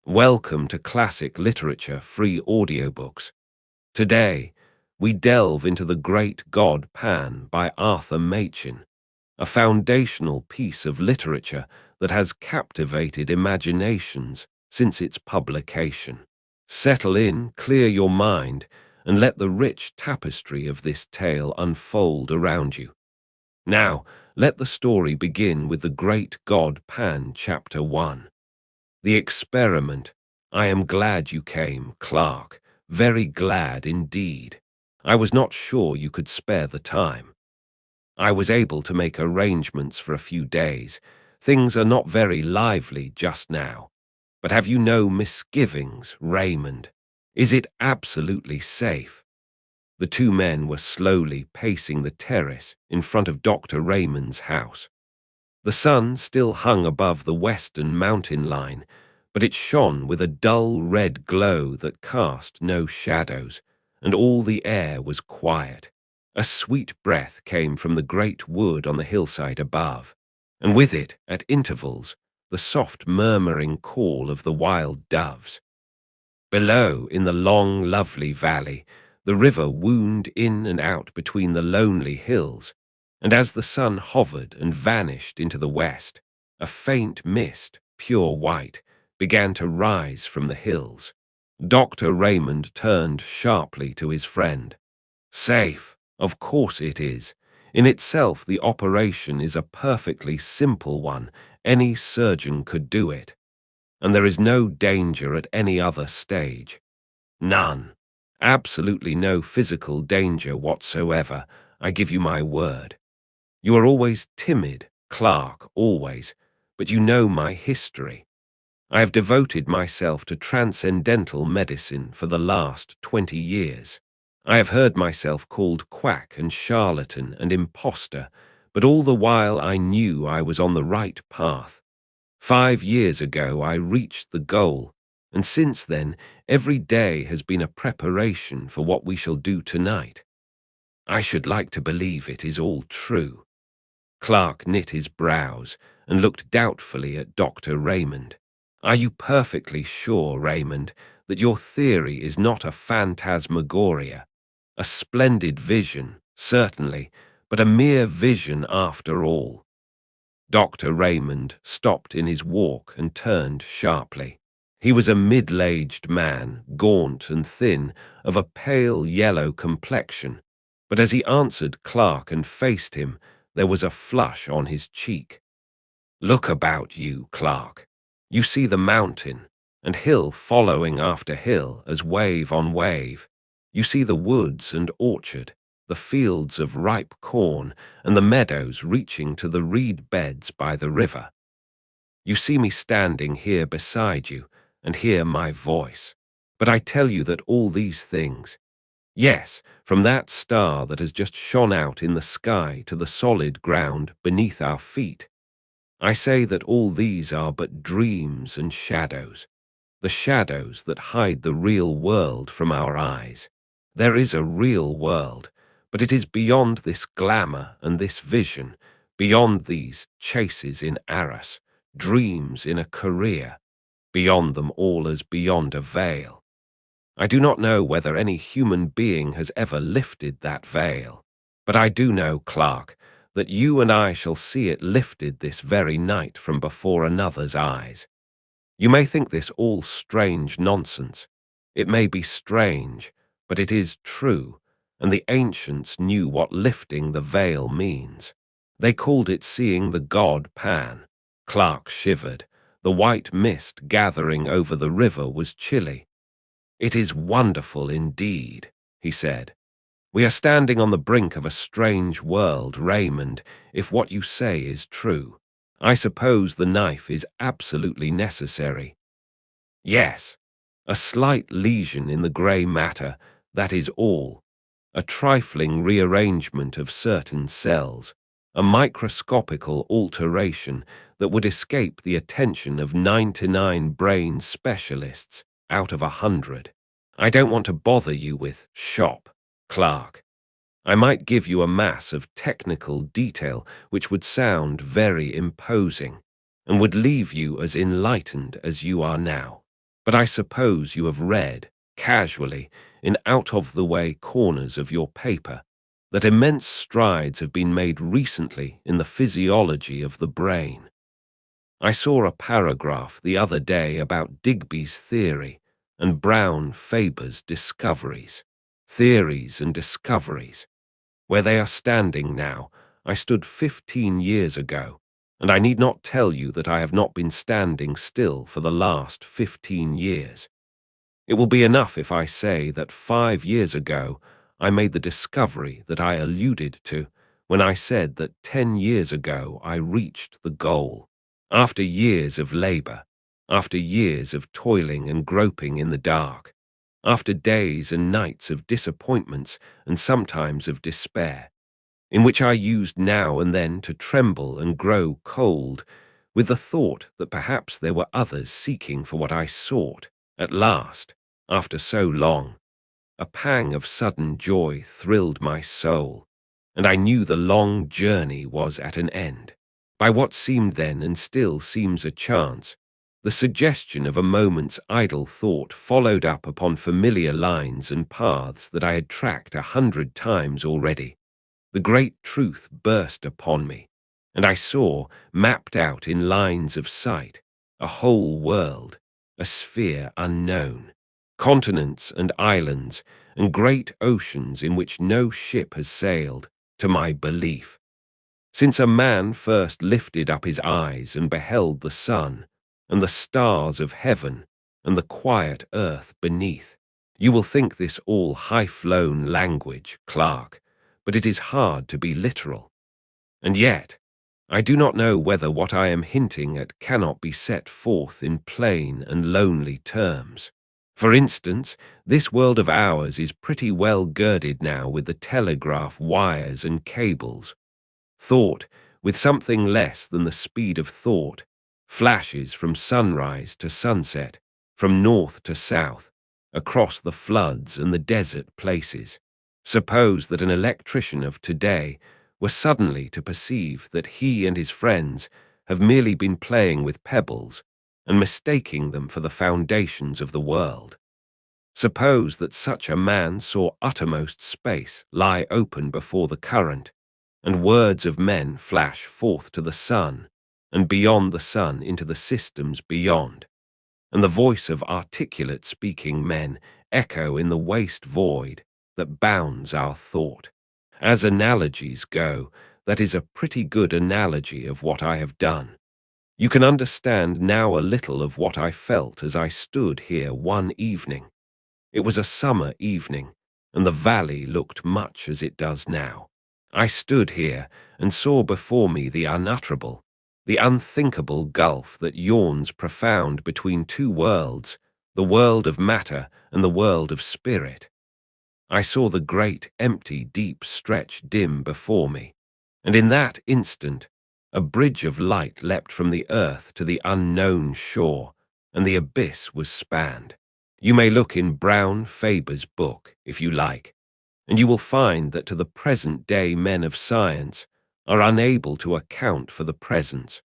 Welcome to Classic Literature Free Audiobooks. Today, we delve into The Great God Pan by Arthur Machen, a foundational piece of literature that has captivated imaginations since its publication. Settle in, clear your mind, and let the rich tapestry of this tale unfold around you. Now, let the story begin with The Great God Pan, Chapter 1. The experiment. I am glad you came, Clark. Very glad indeed. I was not sure you could spare the time. I was able to make arrangements for a few days. Things are not very lively just now. But have you no misgivings, Raymond? Is it absolutely safe? The two men were slowly pacing the terrace in front of Dr. Raymond's house. The sun still hung above the western mountain line, but it shone with a dull red glow that cast no shadows, and all the air was quiet. A sweet breath came from the great wood on the hillside above, and with it, at intervals, the soft murmuring call of the wild doves. Below, in the long, lovely valley, the river wound in and out between the lonely hills, and as the sun hovered and vanished into the west, a faint mist, pure white, began to rise from the hills. Dr. Raymond turned sharply to his friend. Safe, of course it is. In itself, the operation is a perfectly simple one. Any surgeon could do it. And there is no danger at any other stage. None. Absolutely no physical danger whatsoever, I give you my word. You are always timid, Clark, always, but you know my history. I have devoted myself to transcendental medicine for the last 20 years. I have heard myself called quack and charlatan and impostor, but all the while I knew I was on the right path. 5 years ago I reached the goal, and since then every day has been a preparation for what we shall do tonight. I should like to believe it is all true. Clark knit his brows and looked doubtfully at Dr. Raymond. Are you perfectly sure, Raymond, that your theory is not a phantasmagoria? A splendid vision, certainly, but a mere vision after all. Dr. Raymond stopped in his walk and turned sharply. He was a middle-aged man, gaunt and thin, of a pale yellow complexion, but as he answered Clark and faced him, there was a flush on his cheek. Look about you, Clark. You see the mountain, and hill following after hill as wave on wave. You see the woods and orchard, the fields of ripe corn, and the meadows reaching to the reed beds by the river. You see me standing here beside you, and hear my voice. But I tell you that all these things, yes, from that star that has just shone out in the sky to the solid ground beneath our feet, I say that all these are but dreams and shadows, the shadows that hide the real world from our eyes. There is a real world, but it is beyond this glamour and this vision, beyond these chases in Arras, dreams in a career, beyond them all as beyond a veil. I do not know whether any human being has ever lifted that veil, but I do know, Clark, that you and I shall see it lifted this very night from before another's eyes. You may think this all strange nonsense. It may be strange, but it is true, and the ancients knew what lifting the veil means. They called it seeing the god Pan. Clark shivered. The white mist gathering over the river was chilly. It is wonderful indeed, he said. We are standing on the brink of a strange world, Raymond, if what you say is true. I suppose the knife is absolutely necessary. Yes, a slight lesion in the grey matter, that is all. A trifling rearrangement of certain cells, a microscopical alteration that would escape the attention of 99 brain specialists out of 100. I don't want to bother you with shop, Clark. I might give you a mass of technical detail which would sound very imposing, and would leave you as enlightened as you are now. But I suppose you have read, casually, in out-of-the-way corners of your paper, that immense strides have been made recently in the physiology of the brain. I saw a paragraph the other day about Digby's theory and Brown Faber's discoveries. Theories and discoveries. Where they are standing now, I stood 15 years ago, and I need not tell you that I have not been standing still for the last 15 years. It will be enough if I say that 5 years ago I made the discovery that I alluded to when I said that 10 years ago I reached the goal. After years of labor, after years of toiling and groping in the dark, after days and nights of disappointments and sometimes of despair, in which I used now and then to tremble and grow cold, with the thought that perhaps there were others seeking for what I sought, at last, after so long, a pang of sudden joy thrilled my soul, and I knew the long journey was at an end. By what seemed then and still seems a chance, the suggestion of a moment's idle thought followed up upon familiar lines and paths that I had tracked 100 times already. The great truth burst upon me, and I saw, mapped out in lines of sight, a whole world, a sphere unknown, continents and islands, and great oceans in which no ship has sailed, to my belief. Since a man first lifted up his eyes and beheld the sun, and the stars of heaven, and the quiet earth beneath, you will think this all high-flown language, Clark, but it is hard to be literal. And yet, I do not know whether what I am hinting at cannot be set forth in plain and lonely terms. For instance, this world of ours is pretty well girded now with the telegraph wires and cables. Thought, with something less than the speed of thought, flashes from sunrise to sunset, from north to south, across the floods and the desert places. Suppose that an electrician of today were suddenly to perceive that he and his friends have merely been playing with pebbles and mistaking them for the foundations of the world. Suppose that such a man saw uttermost space lie open before the current, and words of men flash forth to the sun, and beyond the sun into the systems beyond, and the voice of articulate speaking men echo in the waste void that bounds our thought. As analogies go, that is a pretty good analogy of what I have done. You can understand now a little of what I felt as I stood here one evening. It was a summer evening, and the valley looked much as it does now. I stood here and saw before me the unutterable, the unthinkable gulf that yawns profound between two worlds, the world of matter and the world of spirit. I saw the great, empty, deep stretch dim before me, and in that instant, a bridge of light leapt from the earth to the unknown shore, and the abyss was spanned. You may look in Brown Faber's book, if you like, and you will find that to the present day men of science are unable to account for the presence,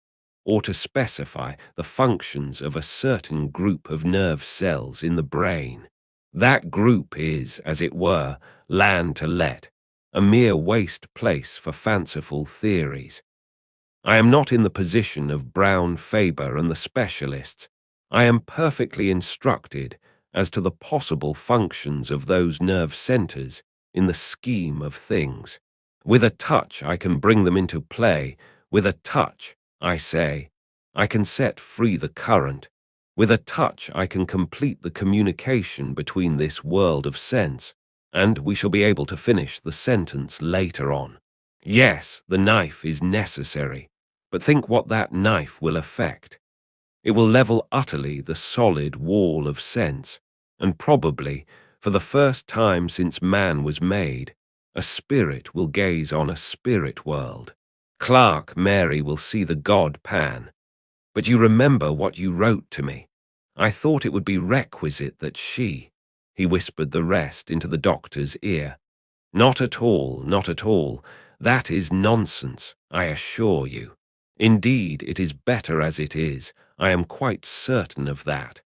or to specify the functions of a certain group of nerve cells in the brain. That group is, as it were, land to let, a mere waste place for fanciful theories. I am not in the position of Brown Faber and the specialists. I am perfectly instructed as to the possible functions of those nerve centers in the scheme of things. With a touch I can bring them into play. With a touch, I say, I can set free the current. With a touch I can complete the communication between this world of sense, and we shall be able to finish the sentence later on. Yes, the knife is necessary, but think what that knife will effect. It will level utterly the solid wall of sense, and probably, for the first time since man was made, a spirit will gaze on a spirit world. Clark Mary will see the god Pan. But you remember what you wrote to me. I thought it would be requisite that she— He whispered the rest into the doctor's ear. Not at all, not at all. That is nonsense, I assure you. Indeed, it is better as it is. I am quite certain of that.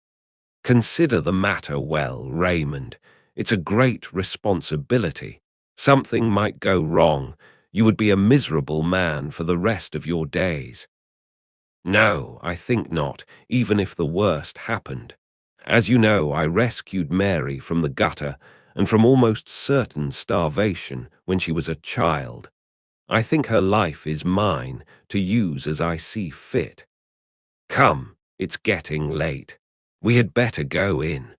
Consider the matter well, Raymond. It's a great responsibility. Something might go wrong. You would be a miserable man for the rest of your days. No, I think not, even if the worst happened. As you know, I rescued Mary from the gutter and from almost certain starvation when she was a child. I think her life is mine to use as I see fit. Come, it's getting late. We had better go in.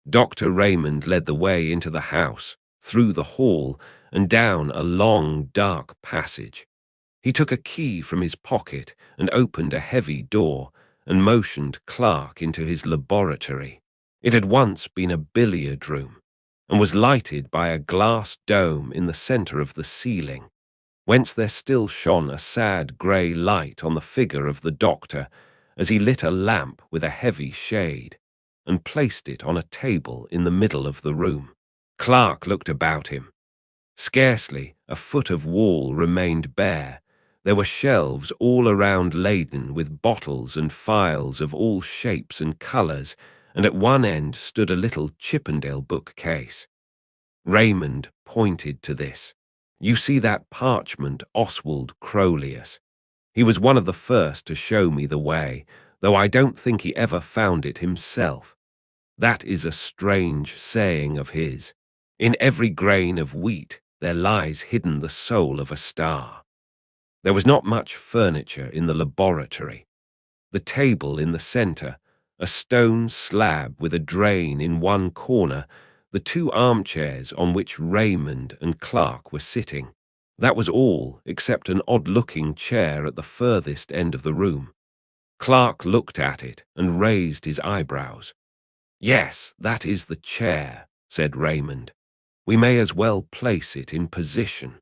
Dr. Raymond led the way into the house, through the hall, and down a long, dark passage. He took a key from his pocket and opened a heavy door and motioned Clark into his laboratory. It had once been a billiard room and was lighted by a glass dome in the center of the ceiling, whence there still shone a sad grey light on the figure of the doctor as he lit a lamp with a heavy shade and placed it on a table in the middle of the room. Clark looked about him. Scarcely a foot of wall remained bare. There were shelves all around laden with bottles and phials of all shapes and colours, and at one end stood a little Chippendale bookcase. Raymond pointed to this. You see that parchment Oswald Crowlius. He was one of the first to show me the way, though I don't think he ever found it himself. That is a strange saying of his. In every grain of wheat there lies hidden the soul of a star. There was not much furniture in the laboratory. The table in the centre, a stone slab with a drain in one corner, the two armchairs on which Raymond and Clark were sitting. That was all, except an odd-looking chair at the furthest end of the room. Clark looked at it and raised his eyebrows. Yes, that is the chair, said Raymond. We may as well place it in position.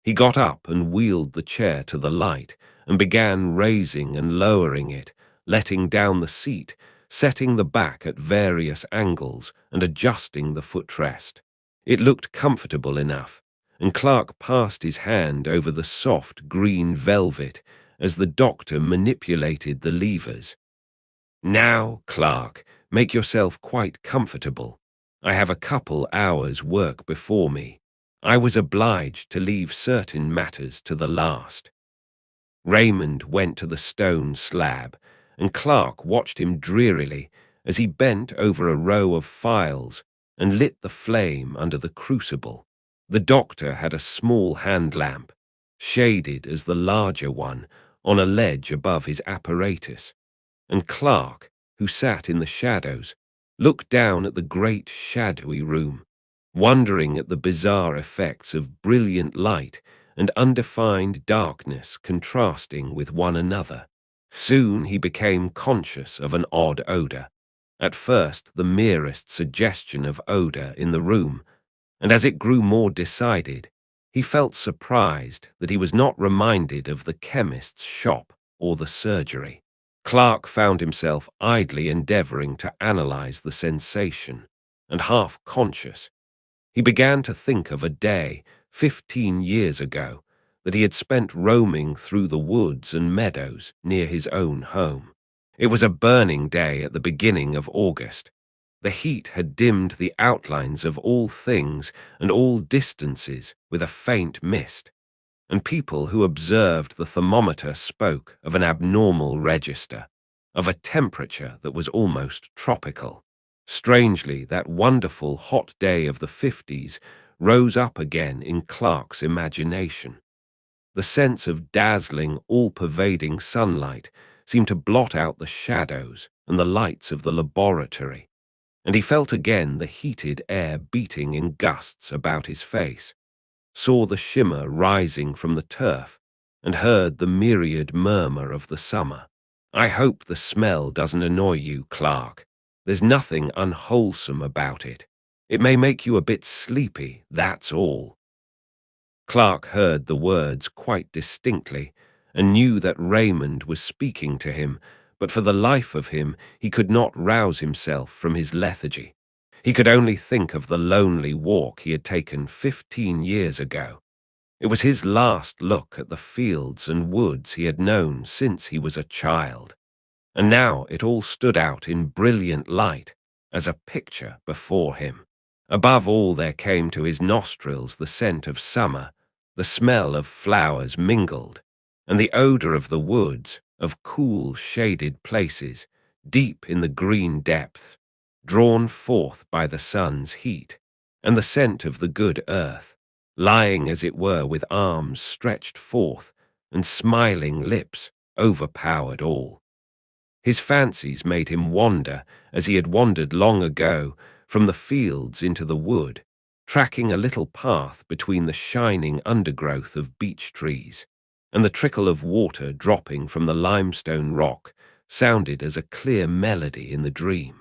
He got up and wheeled the chair to the light and began raising and lowering it, letting down the seat, setting the back at various angles and adjusting the footrest. It looked comfortable enough, and Clark passed his hand over the soft green velvet as the doctor manipulated the levers. Now, Clark, make yourself quite comfortable. I have a couple hours' work before me. I was obliged to leave certain matters to the last. Raymond went to the stone slab, and Clark watched him drearily as he bent over a row of phials and lit the flame under the crucible. The doctor had a small hand lamp, shaded as the larger one, on a ledge above his apparatus, and Clark, who sat in the shadows, looked down at the great shadowy room, wondering at the bizarre effects of brilliant light and undefined darkness contrasting with one another. Soon he became conscious of an odd odour, at first the merest suggestion of odour in the room, and as it grew more decided, he felt surprised that he was not reminded of the chemist's shop or the surgery. Clark found himself idly endeavouring to analyse the sensation, and half-conscious, he began to think of a day, 15 years ago, that he had spent roaming through the woods and meadows near his own home. It was a burning day at the beginning of August. The heat had dimmed the outlines of all things and all distances with a faint mist, and people who observed the thermometer spoke of an abnormal register, of a temperature that was almost tropical. Strangely, that wonderful hot day of the 50s rose up again in Clark's imagination. The sense of dazzling, all-pervading sunlight seemed to blot out the shadows and the lights of the laboratory, and he felt again the heated air beating in gusts about his face, saw the shimmer rising from the turf, and heard the myriad murmur of the summer. I hope the smell doesn't annoy you, Clark. There's nothing unwholesome about it. It may make you a bit sleepy, that's all. Clark heard the words quite distinctly, and knew that Raymond was speaking to him, but for the life of him he could not rouse himself from his lethargy. He could only think of the lonely walk he had taken 15 years ago. It was his last look at the fields and woods he had known since he was a child, and now it all stood out in brilliant light as a picture before him. Above all there came to his nostrils the scent of summer, the smell of flowers mingled, and the odor of the woods, of cool, shaded places, deep in the green depth, drawn forth by the sun's heat, and the scent of the good earth, lying as it were with arms stretched forth and smiling lips, overpowered all. His fancies made him wander, as he had wandered long ago, from the fields into the wood, tracking a little path between the shining undergrowth of beech trees, and the trickle of water dropping from the limestone rock sounded as a clear melody in the dream.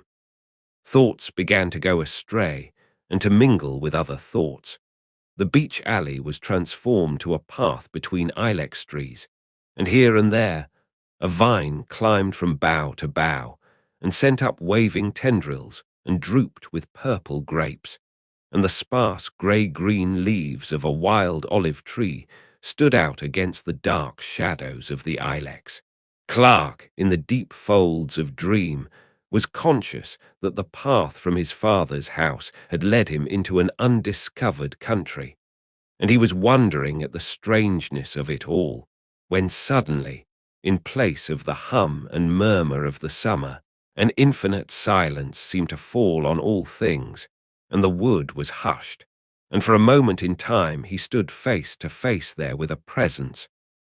Thoughts began to go astray and to mingle with other thoughts. The beech alley was transformed to a path between ilex trees, and here and there a vine climbed from bough to bough and sent up waving tendrils and drooped with purple grapes, and the sparse grey-green leaves of a wild olive tree stood out against the dark shadows of the ilex. Clark, in the deep folds of dream, was conscious that the path from his father's house had led him into an undiscovered country, and he was wondering at the strangeness of it all, when suddenly, in place of the hum and murmur of the summer, an infinite silence seemed to fall on all things, and the wood was hushed, and for a moment in time he stood face to face there with a presence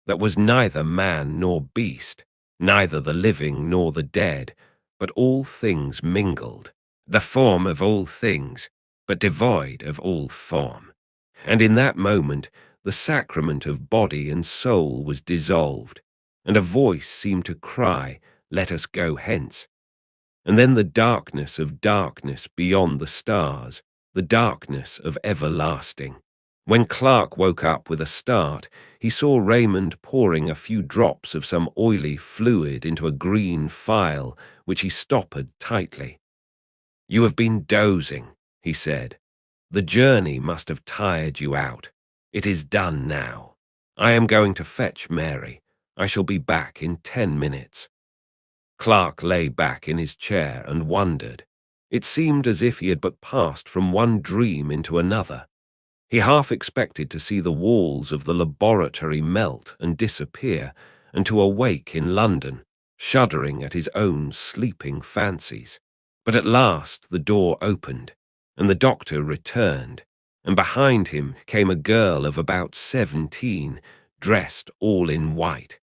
that was neither man nor beast, neither the living nor the dead, but all things mingled, the form of all things, but devoid of all form. And in that moment the sacrament of body and soul was dissolved, and a voice seemed to cry, "Let us go hence." And then the darkness of darkness beyond the stars, the darkness of everlasting. When Clark woke up with a start, he saw Raymond pouring a few drops of some oily fluid into a green phial, which he stoppered tightly. "You have been dozing," he said. "The journey must have tired you out. It is done now. I am going to fetch Mary. I shall be back in 10 minutes. Clark lay back in his chair and wondered. It seemed as if he had but passed from one dream into another. He half expected to see the walls of the laboratory melt and disappear, and to awake in London, shuddering at his own sleeping fancies. But at last the door opened, and the doctor returned, and behind him came a girl of about 17, dressed all in white.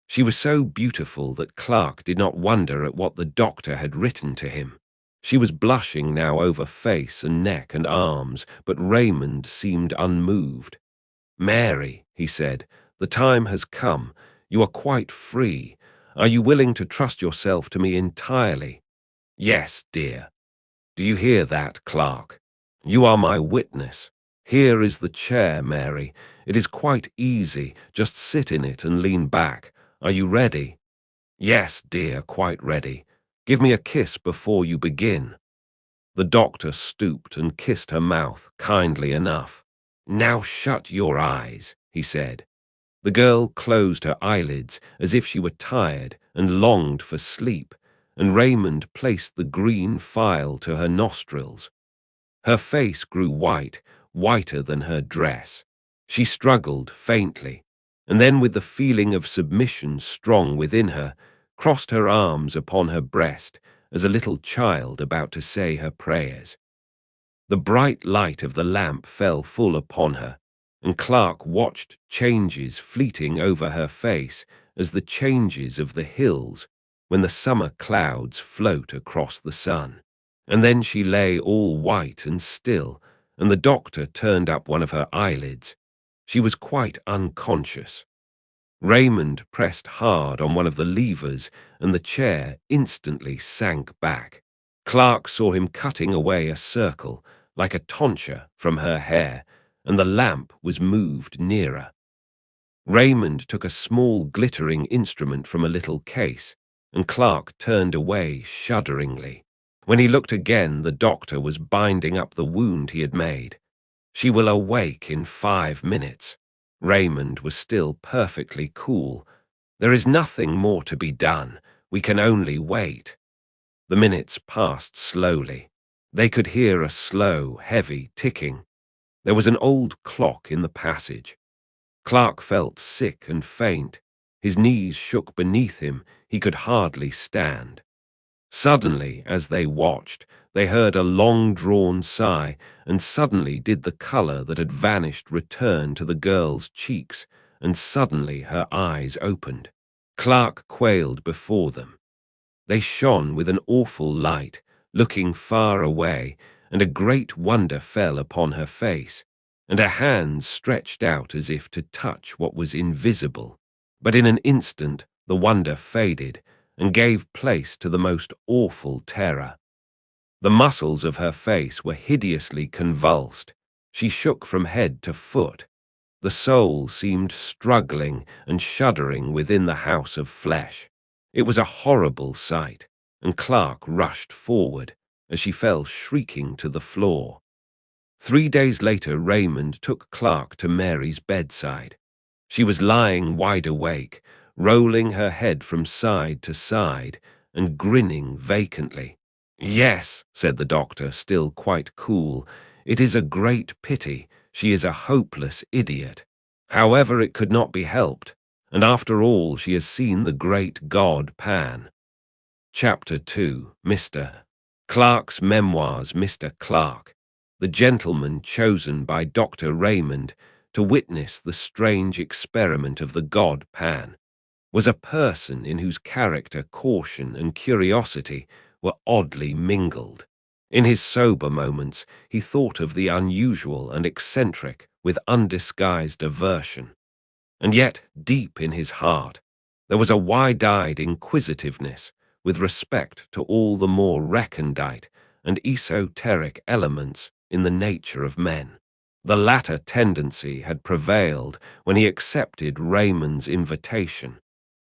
She was so beautiful that Clark did not wonder at what the doctor had written to him. She was blushing now over face and neck and arms, but Raymond seemed unmoved. "Mary," he said, "the time has come. You are quite free. Are you willing to trust yourself to me entirely?" "Yes, dear." "Do you hear that, Clark? You are my witness. Here is the chair, Mary. It is quite easy. Just sit in it and lean back. Are you ready?" "Yes, dear, quite ready. Give me a kiss before you begin." The doctor stooped and kissed her mouth kindly enough. "Now shut your eyes," he said. The girl closed her eyelids as if she were tired and longed for sleep, and Raymond placed the green phial to her nostrils. Her face grew white, whiter than her dress. She struggled faintly, and then with the feeling of submission strong within her, crossed her arms upon her breast as a little child about to say her prayers. The bright light of the lamp fell full upon her, and Clark watched changes fleeting over her face as the changes of the hills when the summer clouds float across the sun. And then she lay all white and still, and the doctor turned up one of her eyelids. She was quite unconscious. Raymond pressed hard on one of the levers, and the chair instantly sank back. Clark saw him cutting away a circle, like a tonsure, from her hair, and the lamp was moved nearer. Raymond took a small glittering instrument from a little case, and Clark turned away shudderingly. When he looked again, the doctor was binding up the wound he had made. "She will awake in 5 minutes." Raymond was still perfectly cool. "There is nothing more to be done. We can only wait." The minutes passed slowly. They could hear a slow, heavy ticking. There was an old clock in the passage. Clark felt sick and faint. His knees shook beneath him. He could hardly stand. Suddenly, as they watched, they heard a long-drawn sigh, and suddenly did the color that had vanished return to the girl's cheeks, and suddenly her eyes opened. Clark quailed before them. They shone with an awful light, looking far away, and a great wonder fell upon her face, and her hands stretched out as if to touch what was invisible. But in an instant the wonder faded, and gave place to the most awful terror. The muscles of her face were hideously convulsed. She shook from head to foot. The soul seemed struggling and shuddering within the house of flesh. It was a horrible sight, and Clark rushed forward as she fell shrieking to the floor. 3 days later, Raymond took Clark to Mary's bedside. She was lying wide awake, rolling her head from side to side and grinning vacantly. "Yes," said the doctor, still quite cool, "it is a great pity. She is a hopeless idiot. However, it could not be helped, and after all she has seen the great god Pan." Chapter 2. Mr. Clark's Memoirs. Mr. Clark, the gentleman chosen by Dr. Raymond to witness the strange experiment of the god Pan, was a person in whose character caution and curiosity were oddly mingled. In his sober moments, he thought of the unusual and eccentric with undisguised aversion. And yet, deep in his heart, there was a wide-eyed inquisitiveness with respect to all the more recondite and esoteric elements in the nature of men. The latter tendency had prevailed when he accepted Raymond's invitation,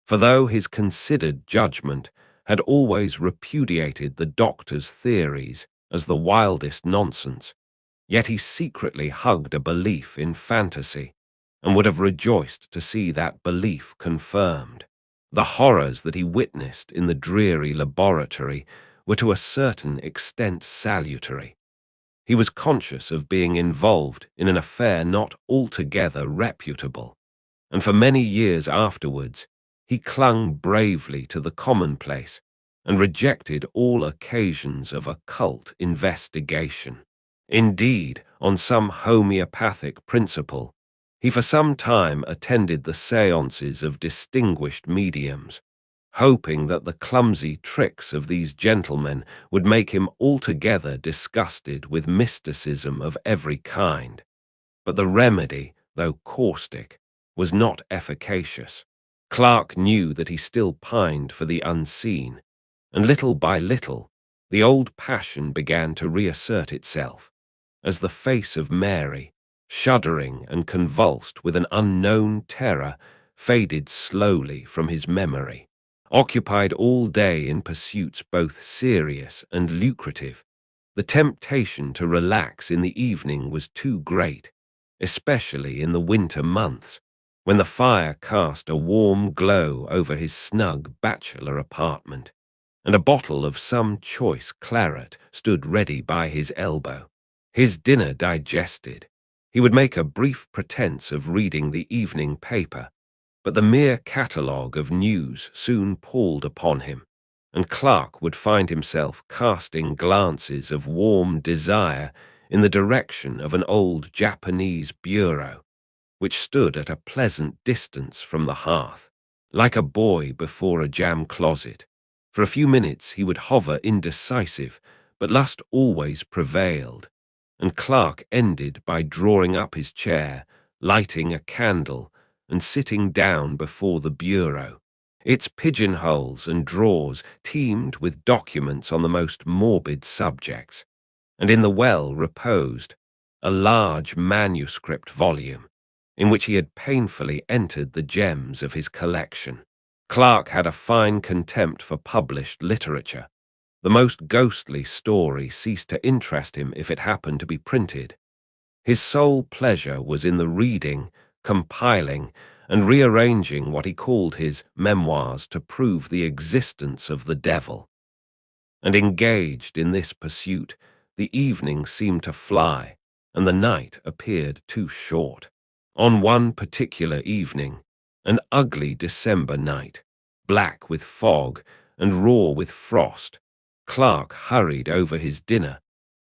for though his considered judgment had always repudiated the doctor's theories as the wildest nonsense, yet he secretly hugged a belief in fantasy, and would have rejoiced to see that belief confirmed. The horrors that he witnessed in the dreary laboratory were to a certain extent salutary. He was conscious of being involved in an affair not altogether reputable, and for many years afterwards he clung bravely to the commonplace and rejected all occasions of occult investigation. Indeed, on some homeopathic principle, he for some time attended the séances of distinguished mediums, hoping that the clumsy tricks of these gentlemen would make him altogether disgusted with mysticism of every kind. But the remedy, though caustic, was not efficacious. Clark knew that he still pined for the unseen, and little by little the old passion began to reassert itself, as the face of Mary, shuddering and convulsed with an unknown terror, faded slowly from his memory. Occupied all day in pursuits both serious and lucrative, the temptation to relax in the evening was too great, especially in the winter months, when the fire cast a warm glow over his snug bachelor apartment, and a bottle of some choice claret stood ready by his elbow. His dinner digested, he would make a brief pretense of reading the evening paper, but the mere catalogue of news soon palled upon him, and Clark would find himself casting glances of warm desire in the direction of an old Japanese bureau, which stood at a pleasant distance from the hearth, like a boy before a jam closet. For a few minutes he would hover indecisive, but lust always prevailed, and Clark ended by drawing up his chair, lighting a candle, and sitting down before the bureau. Its pigeonholes and drawers teemed with documents on the most morbid subjects, and in the well reposed a large manuscript volume, in which he had painfully entered the gems of his collection. Clark had a fine contempt for published literature. The most ghostly story ceased to interest him if it happened to be printed. His sole pleasure was in the reading, compiling, and rearranging what he called his memoirs to prove the existence of the devil. And engaged in this pursuit, the evening seemed to fly, and the night appeared too short. On one particular evening, an ugly December night, black with fog and raw with frost, Clark hurried over his dinner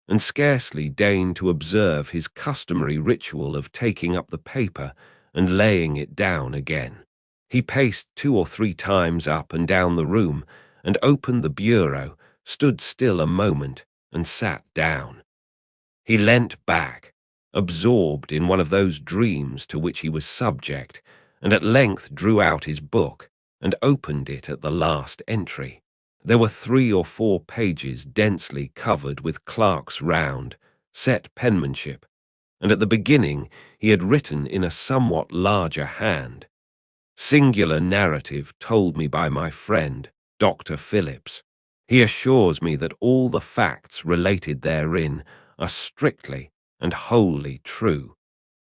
and scarcely deigned to observe his customary ritual of taking up the paper and laying it down again. He paced 2 or 3 times up and down the room and opened the bureau, stood still a moment, and sat down. He leant back, absorbed in one of those dreams to which he was subject, and at length drew out his book and opened it at the last entry. There were 3 or 4 pages densely covered with Clark's round, set penmanship, and at the beginning he had written in a somewhat larger hand, "Singular narrative told me by my friend, Dr. Phillips. He assures me that all the facts related therein are strictly and wholly true,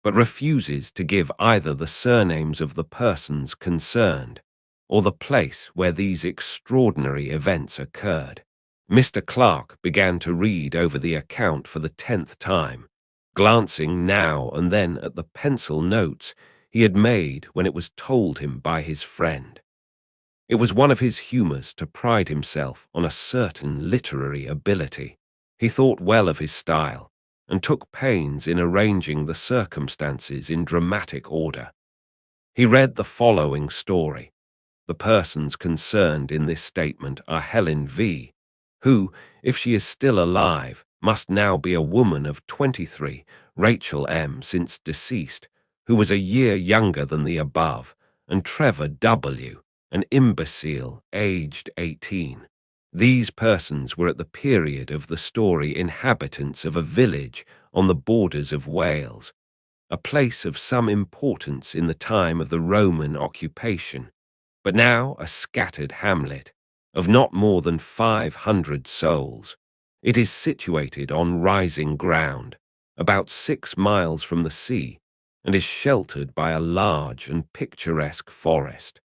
but refuses to give either the surnames of the persons concerned or the place where these extraordinary events occurred." Mr. Clark began to read over the account for the 10th time, glancing now and then at the pencil notes he had made when it was told him by his friend. It was one of his humours to pride himself on a certain literary ability. He thought well of his style, and took pains in arranging the circumstances in dramatic order. He read the following story. The persons concerned in this statement are Helen V., who, if she is still alive, must now be a woman of 23, Rachel M., since deceased, who was a year younger than the above, and Trevor W., an imbecile, aged 18. These persons were at the period of the story inhabitants of a village on the borders of Wales, a place of some importance in the time of the Roman occupation, but now a scattered hamlet of not more than 500 souls. It is situated on rising ground, about 6 miles from the sea, and is sheltered by a large and picturesque forest.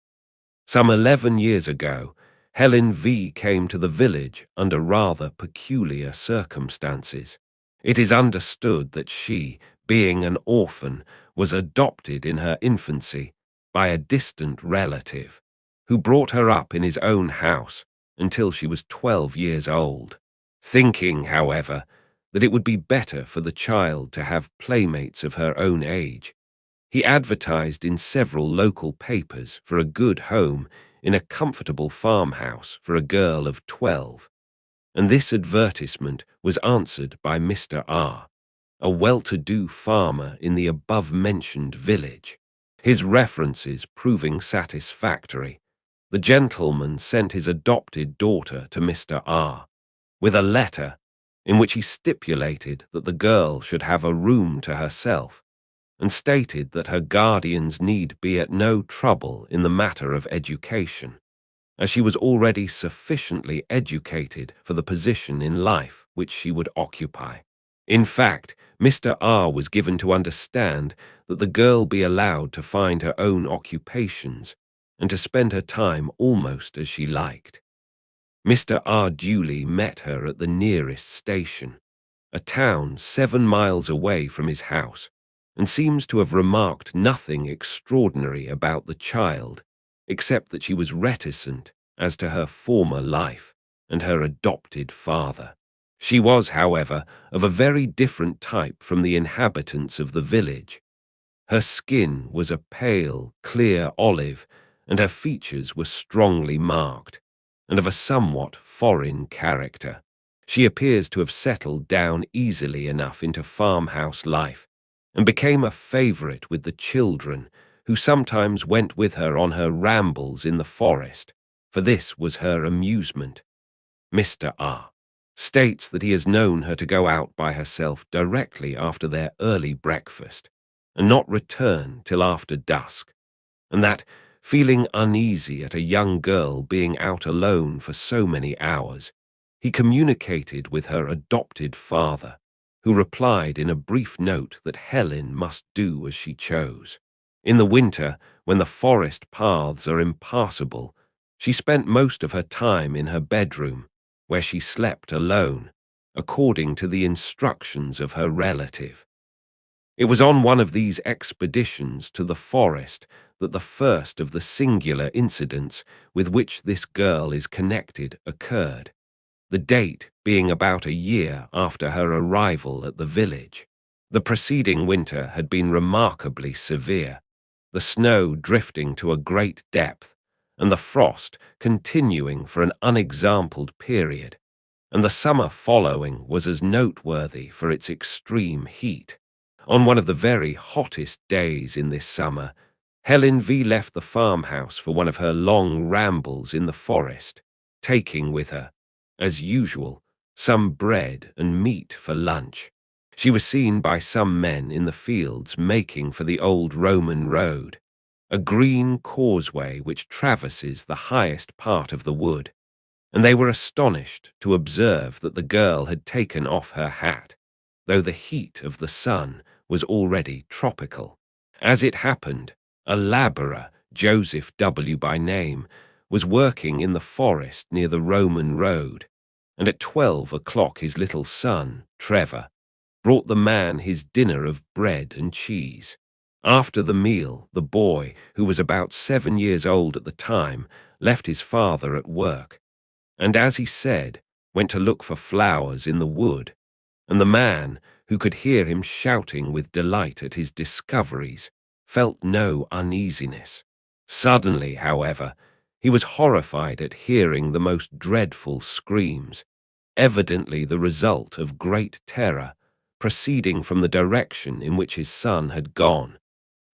Some 11 years ago, Helen V. came to the village under rather peculiar circumstances. It is understood that she, being an orphan, was adopted in her infancy by a distant relative, who brought her up in his own house until she was 12 years old. Thinking, however, that it would be better for the child to have playmates of her own age, he advertised in several local papers for a good home in a comfortable farmhouse for a girl of 12, and this advertisement was answered by Mr. R., a well-to-do farmer in the above-mentioned village. His references proving satisfactory, the gentleman sent his adopted daughter to Mr. R., with a letter in which he stipulated that the girl should have a room to herself, and stated that her guardians need be at no trouble in the matter of education, as she was already sufficiently educated for the position in life which she would occupy. In fact, Mr. R. was given to understand that the girl be allowed to find her own occupations and to spend her time almost as she liked. Mr. R. duly met her at the nearest station, a town 7 miles away from his house, and seems to have remarked nothing extraordinary about the child, except that she was reticent as to her former life and her adopted father. She was, however, of a very different type from the inhabitants of the village. Her skin was a pale, clear olive, and her features were strongly marked, and of a somewhat foreign character. She appears to have settled down easily enough into farmhouse life, and became a favourite with the children, who sometimes went with her on her rambles in the forest, for this was her amusement. Mr. R. states that he has known her to go out by herself directly after their early breakfast, and not return till after dusk, and that, feeling uneasy at a young girl being out alone for so many hours, he communicated with her adopted father, who replied in a brief note that Helen must do as she chose. In the winter, when the forest paths are impassable, she spent most of her time in her bedroom, where she slept alone, according to the instructions of her relative. It was on one of these expeditions to the forest that the first of the singular incidents with which this girl is connected occurred, the date being about a year after her arrival at the village. The preceding winter had been remarkably severe, the snow drifting to a great depth, and the frost continuing for an unexampled period, and the summer following was as noteworthy for its extreme heat. On one of the very hottest days in this summer, Helen V. left the farmhouse for one of her long rambles in the forest, taking with her, as usual, some bread and meat for lunch. She was seen by some men in the fields making for the old Roman road, a green causeway which traverses the highest part of the wood, and they were astonished to observe that the girl had taken off her hat, though the heat of the sun was already tropical. As it happened, a labourer, Joseph W. by name, was working in the forest near the Roman road, and at 12 o'clock his little son, Trevor, brought the man his dinner of bread and cheese. After the meal, the boy, who was about 7 years old at the time, left his father at work, and, as he said, went to look for flowers in the wood, and the man, who could hear him shouting with delight at his discoveries, felt no uneasiness. Suddenly, however, he was horrified at hearing the most dreadful screams, evidently the result of great terror, proceeding from the direction in which his son had gone,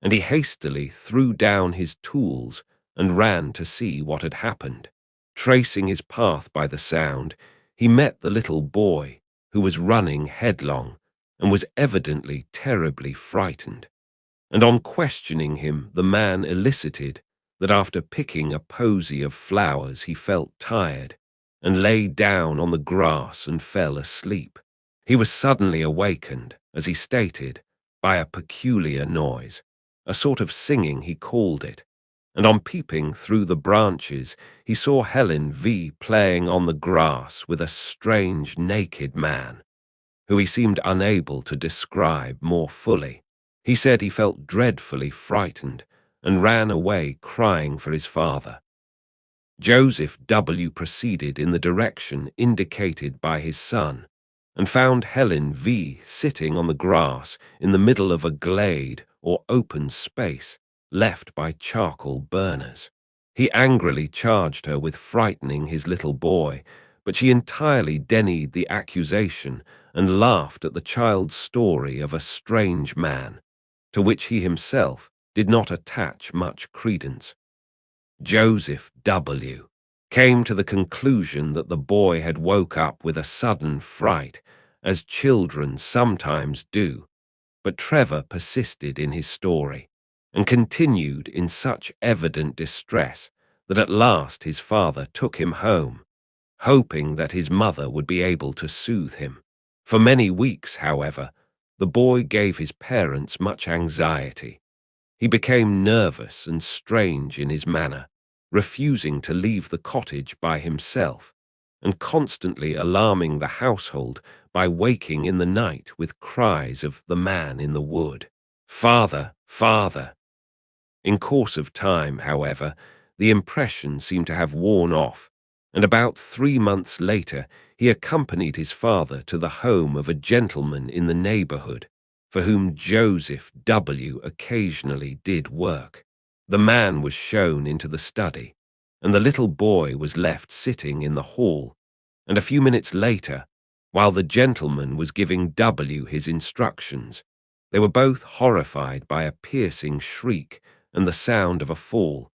and he hastily threw down his tools and ran to see what had happened. Tracing his path by the sound, he met the little boy, who was running headlong and was evidently terribly frightened. And on questioning him, the man elicited that after picking a posy of flowers he felt tired, and lay down on the grass and fell asleep. He was suddenly awakened, as he stated, by a peculiar noise, a sort of singing he called it, and on peeping through the branches he saw Helen V. playing on the grass with a strange naked man, who he seemed unable to describe more fully. He said he felt dreadfully frightened and ran away crying for his father. Joseph W. proceeded in the direction indicated by his son, and found Helen V. sitting on the grass in the middle of a glade or open space left by charcoal burners. He angrily charged her with frightening his little boy, but she entirely denied the accusation and laughed at the child's story of a strange man, to which he himself did not attach much credence. Joseph W. came to the conclusion that the boy had woke up with a sudden fright, as children sometimes do, but Trevor persisted in his story, and continued in such evident distress that at last his father took him home, hoping that his mother would be able to soothe him. For many weeks, however, the boy gave his parents much anxiety. He became nervous and strange in his manner, refusing to leave the cottage by himself, and constantly alarming the household by waking in the night with cries of the man in the wood. "Father, father." In course of time, however, the impression seemed to have worn off, and about 3 months later he accompanied his father to the home of a gentleman in the neighborhood, for whom Joseph W. occasionally did work. The man was shown into the study, and the little boy was left sitting in the hall, and a few minutes later, while the gentleman was giving W. his instructions, they were both horrified by a piercing shriek and the sound of a fall,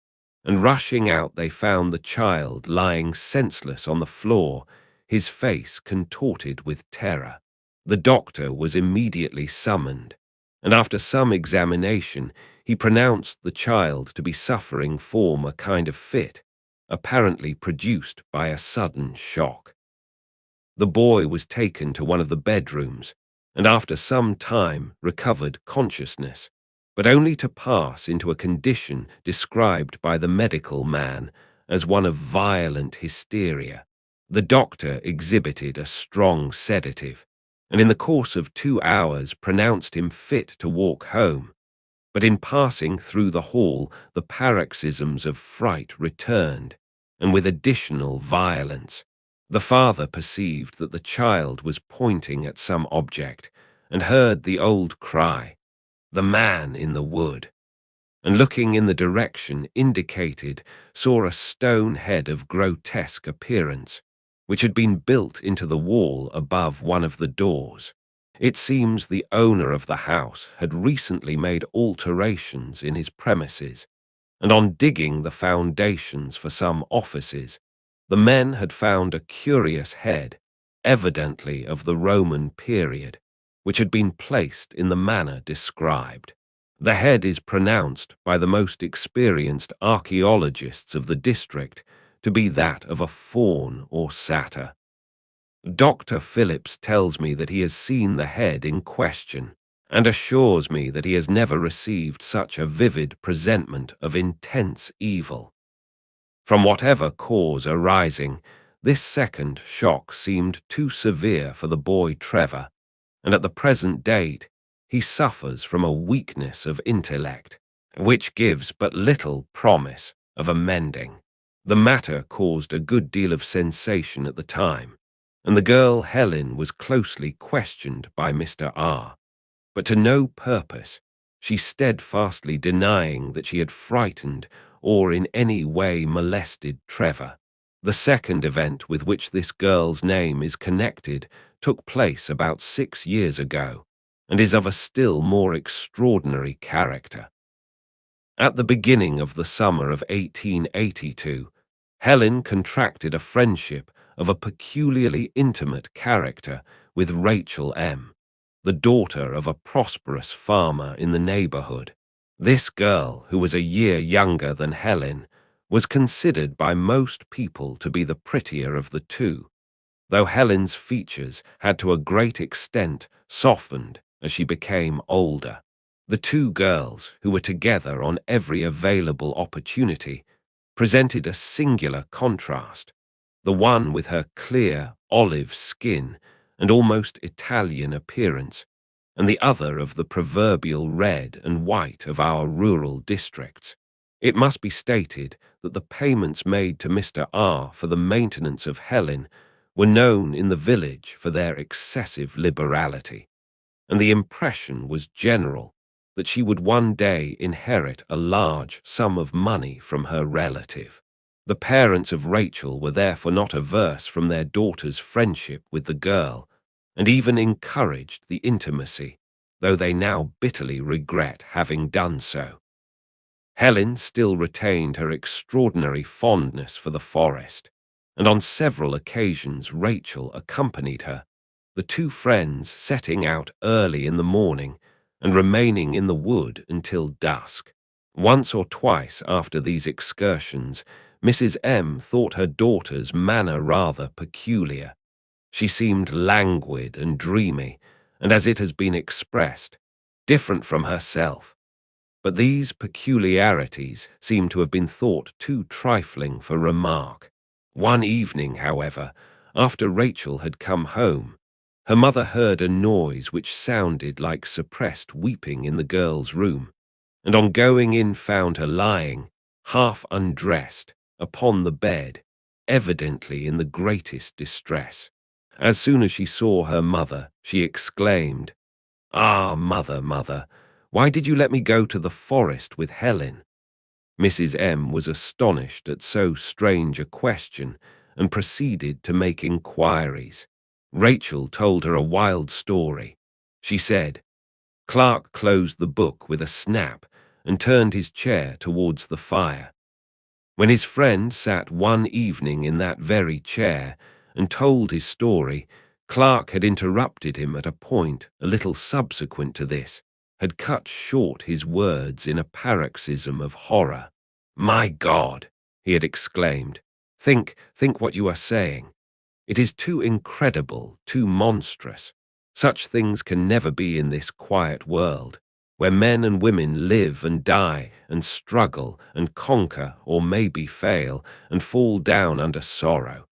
and rushing out they found the child lying senseless on the floor, his face contorted with terror. The doctor was immediately summoned, and after some examination he pronounced the child to be suffering from a kind of fit, apparently produced by a sudden shock. The boy was taken to one of the bedrooms, and after some time recovered consciousness, but only to pass into a condition described by the medical man as one of violent hysteria. The doctor exhibited a strong sedative, and in the course of 2 hours pronounced him fit to walk home. But in passing through the hall, the paroxysms of fright returned, and with additional violence. The father perceived that the child was pointing at some object, and heard the old cry, "The man in the wood," and looking in the direction indicated, saw a stone head of grotesque appearance, which had been built into the wall above one of the doors. It seems the owner of the house had recently made alterations in his premises, and on digging the foundations for some offices, the men had found a curious head, evidently of the Roman period, which had been placed in the manner described. The head is pronounced by the most experienced archaeologists of the district to be that of a faun or satyr. Dr. Phillips tells me that he has seen the head in question, and assures me that he has never received such a vivid presentment of intense evil. From whatever cause arising, this second shock seemed too severe for the boy Trevor, and at the present date he suffers from a weakness of intellect, which gives but little promise of amending. The matter caused a good deal of sensation at the time, and the girl Helen was closely questioned by Mr. R., but to no purpose, she steadfastly denying that she had frightened or in any way molested Trevor. The second event with which this girl's name is connected took place about 6 years ago, and is of a still more extraordinary character. At the beginning of the summer of 1882, Helen contracted a friendship of a peculiarly intimate character with Rachel M., the daughter of a prosperous farmer in the neighborhood. This girl, who was a year younger than Helen, was considered by most people to be the prettier of the two, though Helen's features had to a great extent softened as she became older. The two girls, who were together on every available opportunity, presented a singular contrast, the one with her clear olive skin and almost Italian appearance, and the other of the proverbial red and white of our rural districts. It must be stated that the payments made to Mr. R. for the maintenance of Helen were known in the village for their excessive liberality, and the impression was general that she would one day inherit a large sum of money from her relative. The parents of Rachel were therefore not averse from their daughter's friendship with the girl, and even encouraged the intimacy, though they now bitterly regret having done so. Helen still retained her extraordinary fondness for the forest, and on several occasions Rachel accompanied her, the two friends setting out early in the morning and remaining in the wood until dusk. Once or twice after these excursions, Mrs. M. thought her daughter's manner rather peculiar. She seemed languid and dreamy, and, as it has been expressed, different from herself. But these peculiarities seem to have been thought too trifling for remark. One evening, however, after Rachel had come home, her mother heard a noise which sounded like suppressed weeping in the girl's room, and on going in found her lying, half undressed, upon the bed, evidently in the greatest distress. As soon as she saw her mother, she exclaimed, "Ah, mother, mother, why did you let me go to the forest with Helen?" Mrs. M. was astonished at so strange a question and proceeded to make inquiries. Rachel told her a wild story. She said, Clark closed the book with a snap and turned his chair towards the fire. When his friend sat one evening in that very chair and told his story, Clark had interrupted him at a point a little subsequent to this, had cut short his words in a paroxysm of horror. "My God," he had exclaimed, think what you are saying. It is too incredible, too monstrous. Such things can never be in this quiet world. where men and women live and die and struggle and conquer or maybe fail and fall down under sorrow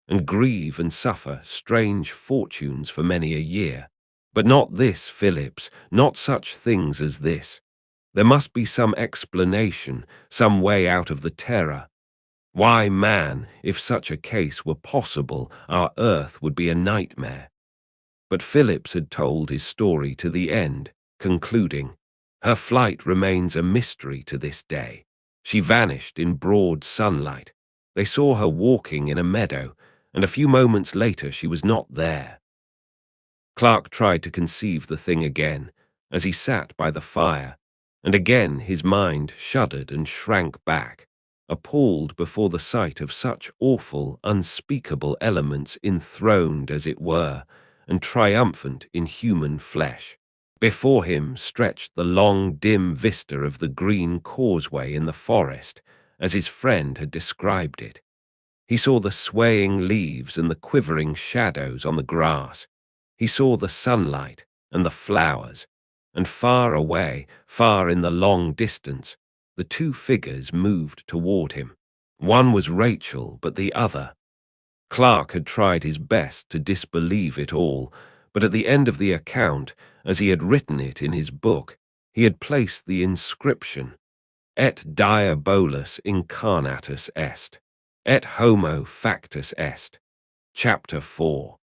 and grieve and suffer strange fortunes for many a year. But not this, Phillips, not such things as this. There must be some explanation, some way out of the terror. Why, man, if such a case were possible, our earth would be a nightmare. But Phillips had told his story to the end, concluding, "Her flight remains a mystery to this day. She vanished in broad sunlight. They saw her walking in a meadow, and a few moments later she was not there." Clark tried to conceive the thing again, as he sat by the fire, and again his mind shuddered and shrank back, appalled before the sight of such awful, unspeakable elements enthroned, as it were, and triumphant in human flesh. Before him stretched the long, dim vista of the green causeway in the forest, as his friend had described it. He saw the swaying leaves and the quivering shadows on the grass. He saw the sunlight and the flowers, and far away, far in the long distance, the two figures moved toward him. One was Rachel, but the other. Clark had tried his best to disbelieve it all, but at the end of the account, as he had written it in his book, he had placed the inscription, Et diabolus incarnatus est, et homo factus est. Chapter 4.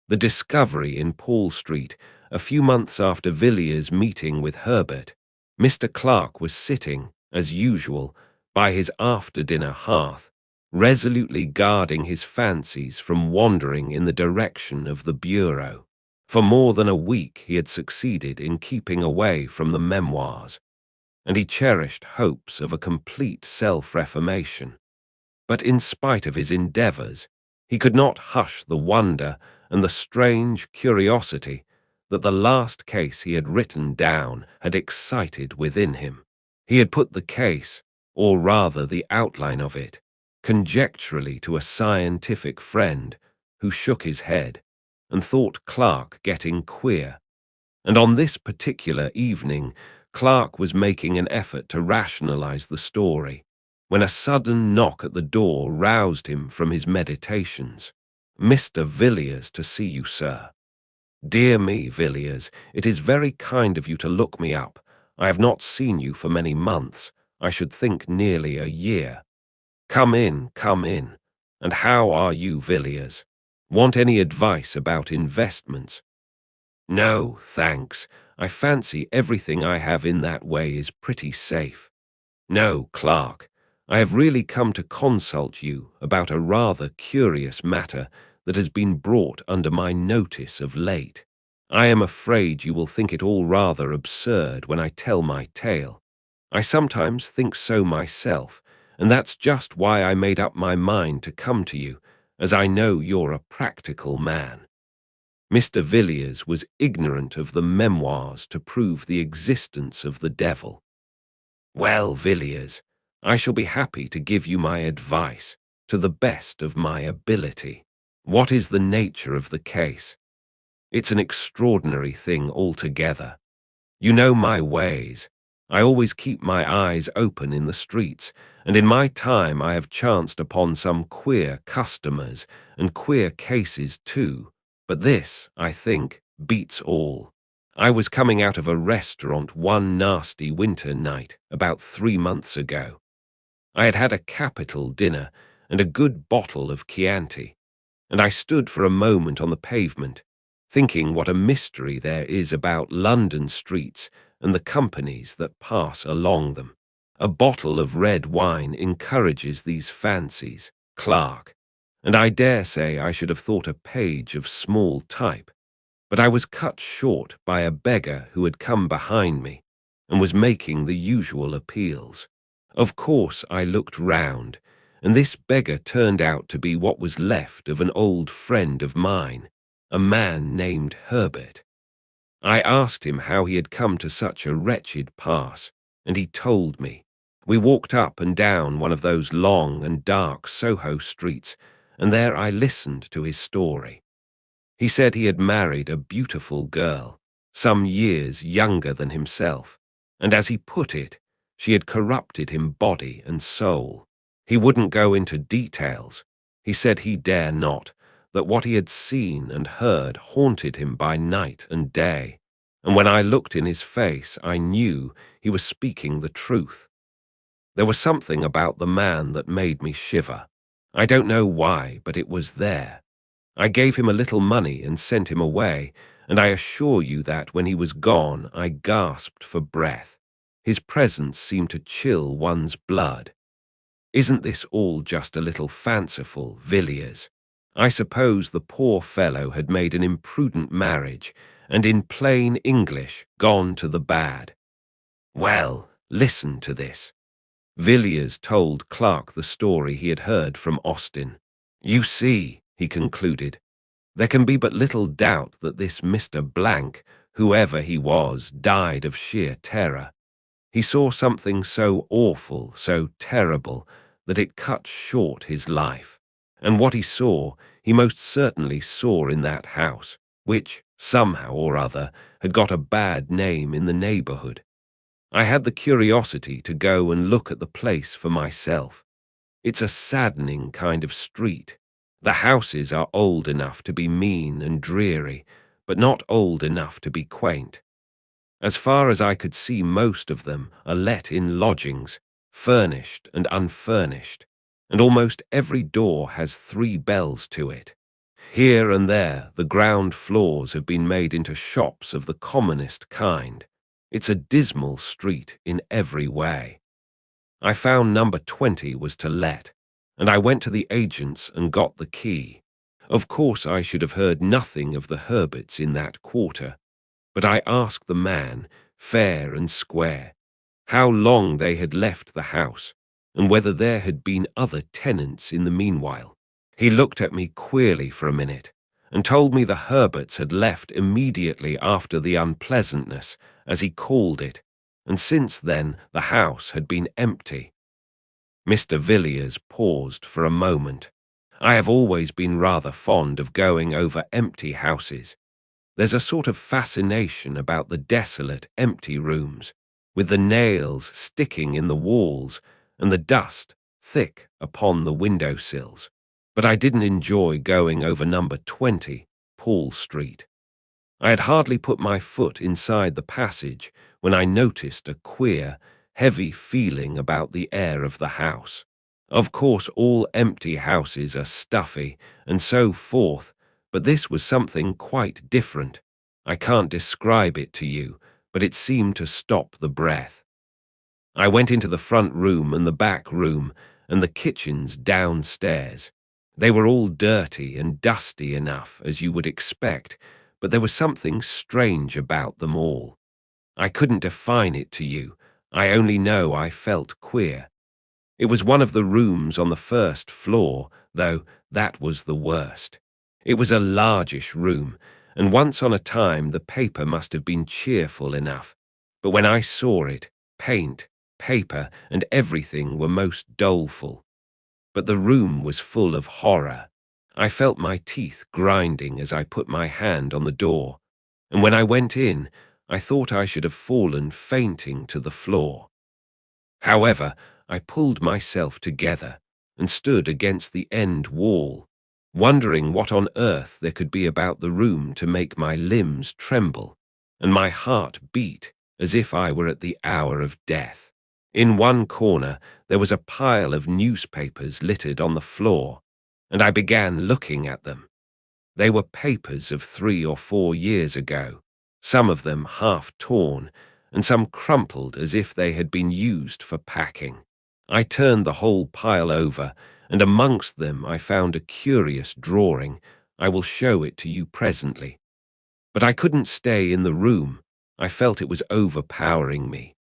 The discovery in Paul Street, a few months after Villiers' meeting with Herbert. Mr. Clark was sitting, as usual, by his after-dinner hearth, resolutely guarding his fancies from wandering in the direction of the bureau. For more than a week he had succeeded in keeping away from the memoirs, and he cherished hopes of a complete self-reformation. But in spite of his endeavors, he could not hush the wonder and the strange curiosity that the last case he had written down had excited within him. He had put the case, or rather the outline of it, conjecturally to a scientific friend, who shook his head and thought Clark getting queer. And on this particular evening, Clark was making an effort to rationalize the story, when a sudden knock at the door roused him from his meditations. "Mr. Villiers to see you, sir." "Dear me, Villiers, it is very kind of you to look me up. I have not seen you for many months, I should think nearly a year." Come in, come in. And how are you, Villiers? Want any advice about investments?" "No, thanks. I fancy everything I have in that way is pretty safe." "No, Clark. I have really come to consult you about a rather curious matter that has been brought under my notice of late. I am afraid you will think it all rather absurd when I tell my tale. I sometimes think so myself, and that's just why I made up my mind to come to you, as I know you're a practical man." Mr. Villiers was ignorant of the memoirs to prove the existence of the devil. "Well, Villiers, I shall be happy to give you my advice, to the best of my ability. What is the nature of the case? It's an extraordinary thing altogether. You know my ways. I always keep my eyes open in the streets, and in my time I have chanced upon some queer customers and queer cases too, but this, I think, beats all. I was coming out of a restaurant one nasty winter night about 3 months ago. I had had a capital dinner and a good bottle of Chianti, and I stood for a moment on the pavement, thinking what a mystery there is about London streets and the companies that pass along them. A bottle of red wine encourages these fancies, Clark, and I dare say I should have thought a page of small type, but I was cut short by a beggar who had come behind me and was making the usual appeals. Of course I looked round, and this beggar turned out to be what was left of an old friend of mine, a man named Herbert. I asked him how he had come to such a wretched pass, and he told me. We walked up and down one of those long and dark Soho streets, and there I listened to his story. He said he had married a beautiful girl, some years younger than himself, and as he put it, she had corrupted him body and soul. He wouldn't go into details. He said he dare not, that what he had seen and heard haunted him by night and day, and when I looked in his face, I knew he was speaking the truth. There was something about the man that made me shiver. I don't know why, but it was there. I gave him a little money and sent him away, and I assure you that when he was gone, I gasped for breath. His presence seemed to chill one's blood. Isn't this all just a little fanciful, Villiers? I suppose the poor fellow had made an imprudent marriage, and in plain English, gone to the bad. Well, listen to this. Villiers told Clark the story he had heard from Austin. You see, he concluded, there can be but little doubt that this Mr. Blank, whoever he was, died of sheer terror. He saw something so awful, so terrible, that it cut short his life. And what he saw, he most certainly saw in that house, which, somehow or other, had got a bad name in the neighborhood. I had the curiosity to go and look at the place for myself. It's a saddening kind of street. The houses are old enough to be mean and dreary, but not old enough to be quaint. As far as I could see, most of them are let in lodgings, furnished and unfurnished, and almost every door has 3 bells to it. Here and there, the ground floors have been made into shops of the commonest kind. It's a dismal street in every way. I found number 20 was to let, and I went to the agents and got the key. Of course, I should have heard nothing of the Herberts in that quarter, but I asked the man, fair and square, how long they had left the house, and whether there had been other tenants in the meanwhile. He looked at me queerly for a minute, and told me the Herberts had left immediately after the unpleasantness, as he called it, and since then the house had been empty. Mr. Villiers paused for a moment. I have always been rather fond of going over empty houses. There's a sort of fascination about the desolate, empty rooms, with the nails sticking in the walls and the dust thick upon the window-sills. But I didn't enjoy going over number 20, Paul Street. I had hardly put my foot inside the passage when I noticed a queer, heavy feeling about the air of the house. Of course, all empty houses are stuffy and so forth, but this was something quite different. I can't describe it to you, but it seemed to stop the breath. I went into the front room and the back room and the kitchens downstairs. They were all dirty and dusty enough, as you would expect, but there was something strange about them all. I couldn't define it to you. I only know I felt queer. It was one of the rooms on the first floor, though that was the worst. It was a largish room, and once on a time the paper must have been cheerful enough. But when I saw it, paint, paper, and everything were most doleful. But the room was full of horror. I felt my teeth grinding as I put my hand on the door, and when I went in, I thought I should have fallen fainting to the floor. However, I pulled myself together and stood against the end wall, wondering what on earth there could be about the room to make my limbs tremble and my heart beat as if I were at the hour of death. In one corner there was a pile of newspapers littered on the floor, and I began looking at them. They were papers of 3 or 4 years ago, some of them half torn, and some crumpled as if they had been used for packing. I turned the whole pile over, and amongst them I found a curious drawing. I will show it to you presently. But I couldn't stay in the room. I felt it was overpowering me.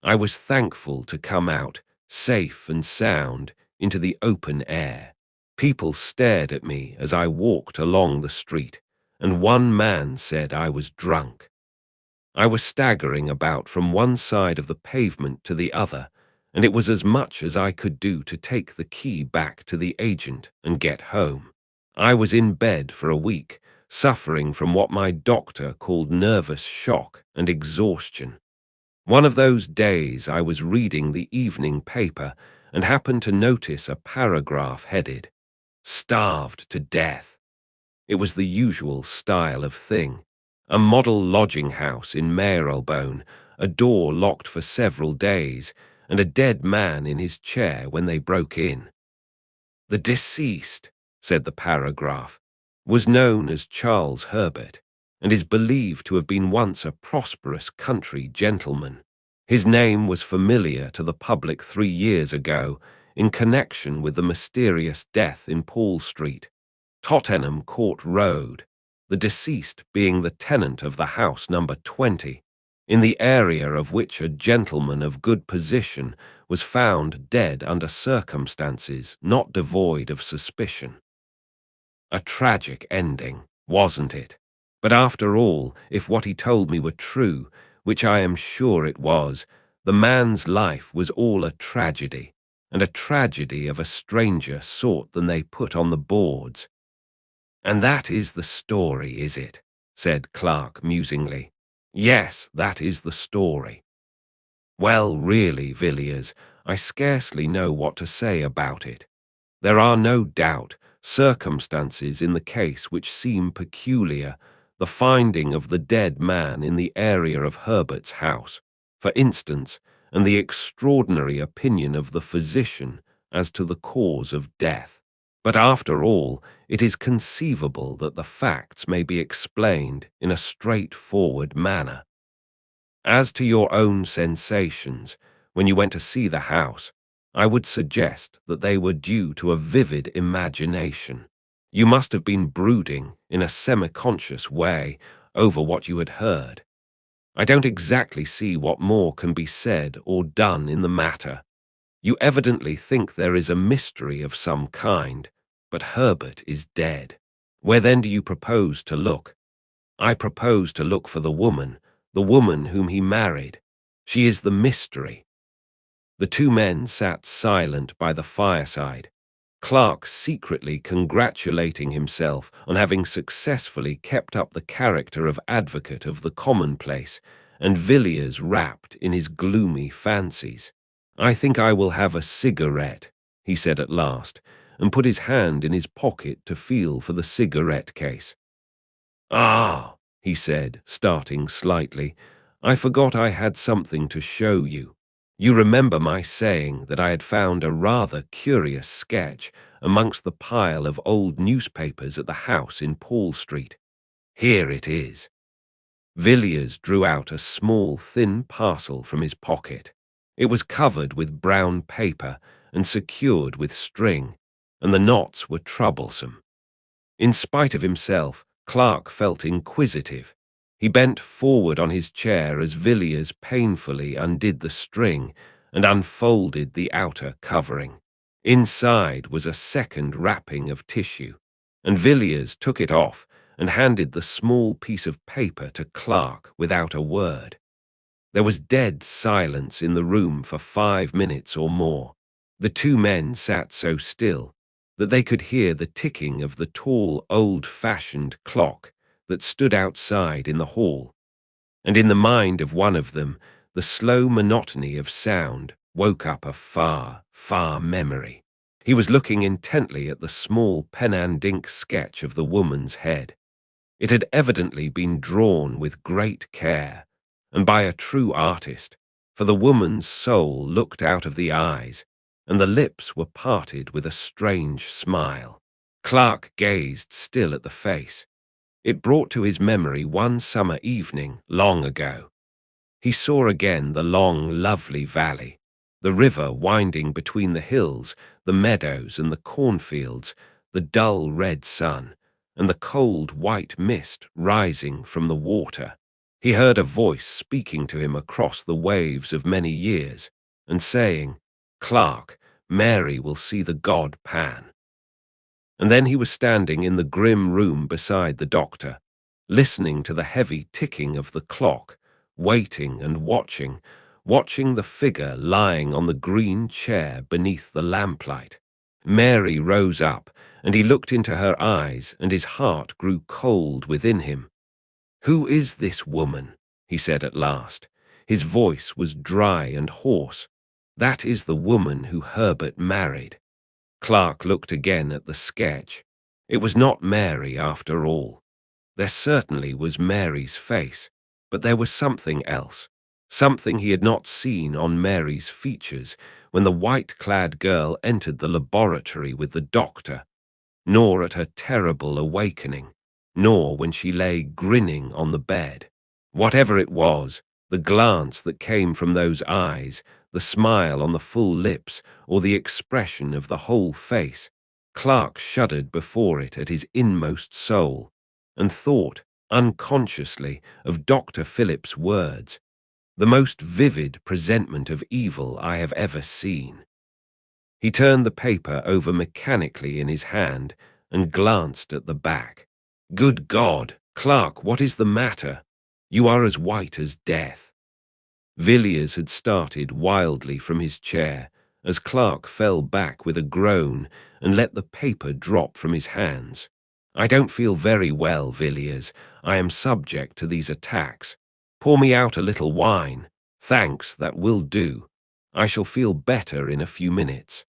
I was thankful to come out, safe and sound, into the open air. People stared at me as I walked along the street, and one man said I was drunk. I was staggering about from one side of the pavement to the other, and it was as much as I could do to take the key back to the agent and get home. I was in bed for a week, suffering from what my doctor called nervous shock and exhaustion. One of those days I was reading the evening paper and happened to notice a paragraph headed, "Starved to Death." It was the usual style of thing. A model lodging house in Marylebone, a door locked for several days, and a dead man in his chair when they broke in. "The deceased," said the paragraph, "was known as Charles Herbert, and is believed to have been once a prosperous country gentleman. His name was familiar to the public 3 years ago in connection with the mysterious death in Paul Street, Tottenham Court Road, the deceased being the tenant of the house number 20, in the area of which a gentleman of good position was found dead under circumstances not devoid of suspicion." A tragic ending, wasn't it? But after all, if what he told me were true, which I am sure it was, the man's life was all a tragedy, and a tragedy of a stranger sort than they put on the boards. "And that is the story, is it?" said Clark musingly. "Yes, that is the story." "Well, really, Villiers, I scarcely know what to say about it. There are no doubt circumstances in the case which seem peculiar, the finding of the dead man in the area of Herbert's house, for instance, and the extraordinary opinion of the physician as to the cause of death. But after all, it is conceivable that the facts may be explained in a straightforward manner. As to your own sensations, when you went to see the house, I would suggest that they were due to a vivid imagination. You must have been brooding in a semi-conscious way over what you had heard. I don't exactly see what more can be said or done in the matter. You evidently think there is a mystery of some kind, but Herbert is dead. Where then do you propose to look? I propose to look for the woman whom he married. She is the mystery." The two men sat silent by the fireside, Clark secretly congratulating himself on having successfully kept up the character of advocate of the commonplace, and Villiers wrapped in his gloomy fancies. "I think I will have a cigarette," he said at last, and put his hand in his pocket to feel for the cigarette case. "Ah," he said, starting slightly, "I forgot I had something to show you. You remember my saying that I had found a rather curious sketch amongst the pile of old newspapers at the house in Paul Street. Here it is." Villiers drew out a small, thin parcel from his pocket. It was covered with brown paper and secured with string, and the knots were troublesome. In spite of himself, Clark felt inquisitive. He bent forward on his chair as Villiers painfully undid the string and unfolded the outer covering. Inside was a second wrapping of tissue, and Villiers took it off and handed the small piece of paper to Clark without a word. There was dead silence in the room for 5 minutes or more. The two men sat so still that they could hear the ticking of the tall, old-fashioned clock that stood outside in the hall, and in the mind of one of them, the slow monotony of sound woke up a far, far memory. He was looking intently at the small pen-and-ink sketch of the woman's head. It had evidently been drawn with great care, and by a true artist, for the woman's soul looked out of the eyes, and the lips were parted with a strange smile. Clark gazed still at the face. It brought to his memory one summer evening long ago. He saw again the long, lovely valley, the river winding between the hills, the meadows and the cornfields, the dull red sun, and the cold white mist rising from the water. He heard a voice speaking to him across the waves of many years, and saying, "Clark, Mary will see the god Pan." And then he was standing in the grim room beside the doctor, listening to the heavy ticking of the clock, waiting and watching the figure lying on the green chair beneath the lamplight. Mary rose up, and he looked into her eyes, and his heart grew cold within him. "Who is this woman?" he said at last. His voice was dry and hoarse. "That is the woman who Herbert married." Clark looked again at the sketch. It was not Mary after all. There certainly was Mary's face, but there was something else, something he had not seen on Mary's features when the white-clad girl entered the laboratory with the doctor, nor at her terrible awakening, nor when she lay grinning on the bed. Whatever it was, the glance that came from those eyes, the smile on the full lips, or the expression of the whole face, Clark shuddered before it at his inmost soul, and thought, unconsciously, of Dr. Phillips' words, "The most vivid presentment of evil I have ever seen." He turned the paper over mechanically in his hand and glanced at the back. "Good God, Clark, what is the matter? You are as white as death." Villiers had started wildly from his chair as Clark fell back with a groan and let the paper drop from his hands. "I don't feel very well, Villiers. I am subject to these attacks. Pour me out a little wine. Thanks, that will do. I shall feel better in a few minutes."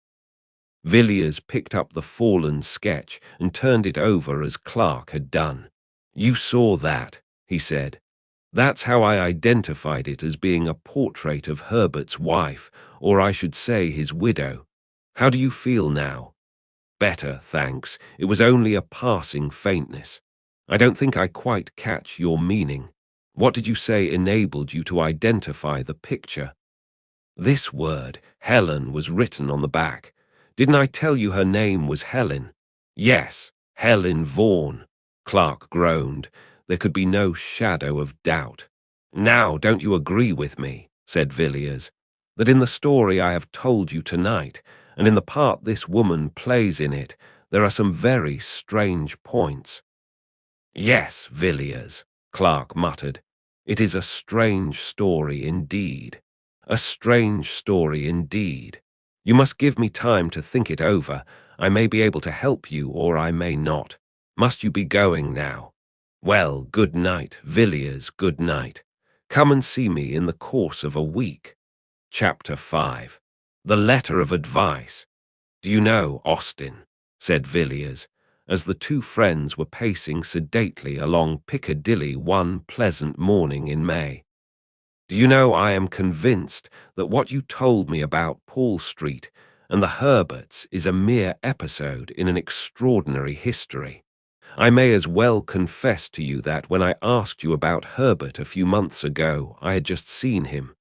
Villiers picked up the fallen sketch and turned it over as Clark had done. "You saw that," he said. "That's how I identified it as being a portrait of Herbert's wife, or I should say his widow. How do you feel now?" "Better, thanks. It was only a passing faintness. I don't think I quite catch your meaning. What did you say enabled you to identify the picture?" "This word, Helen, was written on the back. Didn't I tell you her name was Helen?" "Yes, Helen Vaughan," Clark groaned. There could be no shadow of doubt. "Now, don't you agree with me," said Villiers, "that in the story I have told you tonight, and in the part this woman plays in it, there are some very strange points?" "Yes, Villiers," Clark muttered. "It is a strange story indeed. A strange story indeed. You must give me time to think it over. I may be able to help you, or I may not. Must you be going now? Well, good night, Villiers, good night. Come and see me in the course of a week." Chapter 5. The Letter of Advice. "Do you know, Austin," said Villiers, as the two friends were pacing sedately along Piccadilly one pleasant morning in May, "do you know I am convinced that what you told me about Paul Street and the Herberts is a mere episode in an extraordinary history. I may as well confess to you that when I asked you about Herbert a few months ago, I had just seen him."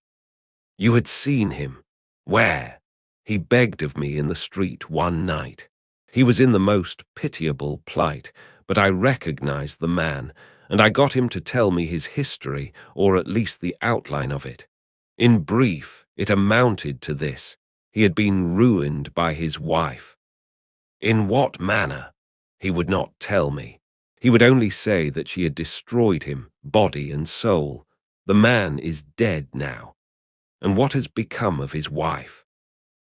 "You had seen him? Where?" "He begged of me in the street one night. He was in the most pitiable plight, but I recognized the man, and I got him to tell me his history, or at least the outline of it. In brief, it amounted to this: he had been ruined by his wife." "In what manner?" "He would not tell me. He would only say that she had destroyed him, body and soul. The man is dead now." "And what has become of his wife?"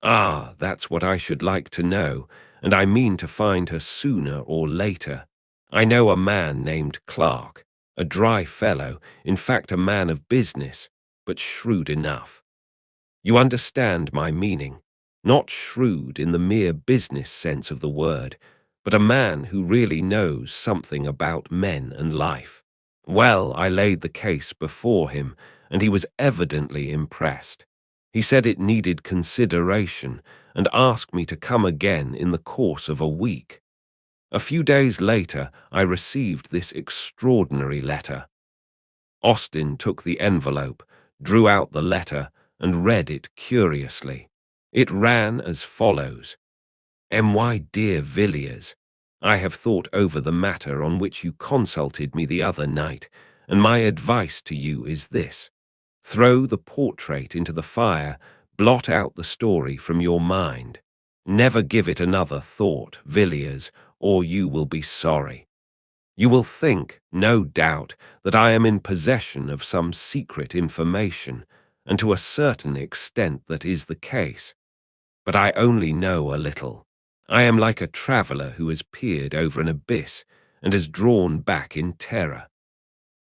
"Ah, that's what I should like to know, and I mean to find her sooner or later. I know a man named Clark, a dry fellow, in fact a man of business, but shrewd enough. You understand my meaning. Not shrewd in the mere business sense of the word, but a man who really knows something about men and life. Well, I laid the case before him, and he was evidently impressed. He said it needed consideration, and asked me to come again in the course of a week. A few days later, I received this extraordinary letter." Austin took the envelope, drew out the letter, and read it curiously. It ran as follows: "My dear Villiers, I have thought over the matter on which you consulted me the other night, and my advice to you is this: throw the portrait into the fire, blot out the story from your mind. Never give it another thought, Villiers, or you will be sorry. You will think, no doubt, that I am in possession of some secret information, and to a certain extent that is the case. But I only know a little. I am like a traveller who has peered over an abyss and has drawn back in terror.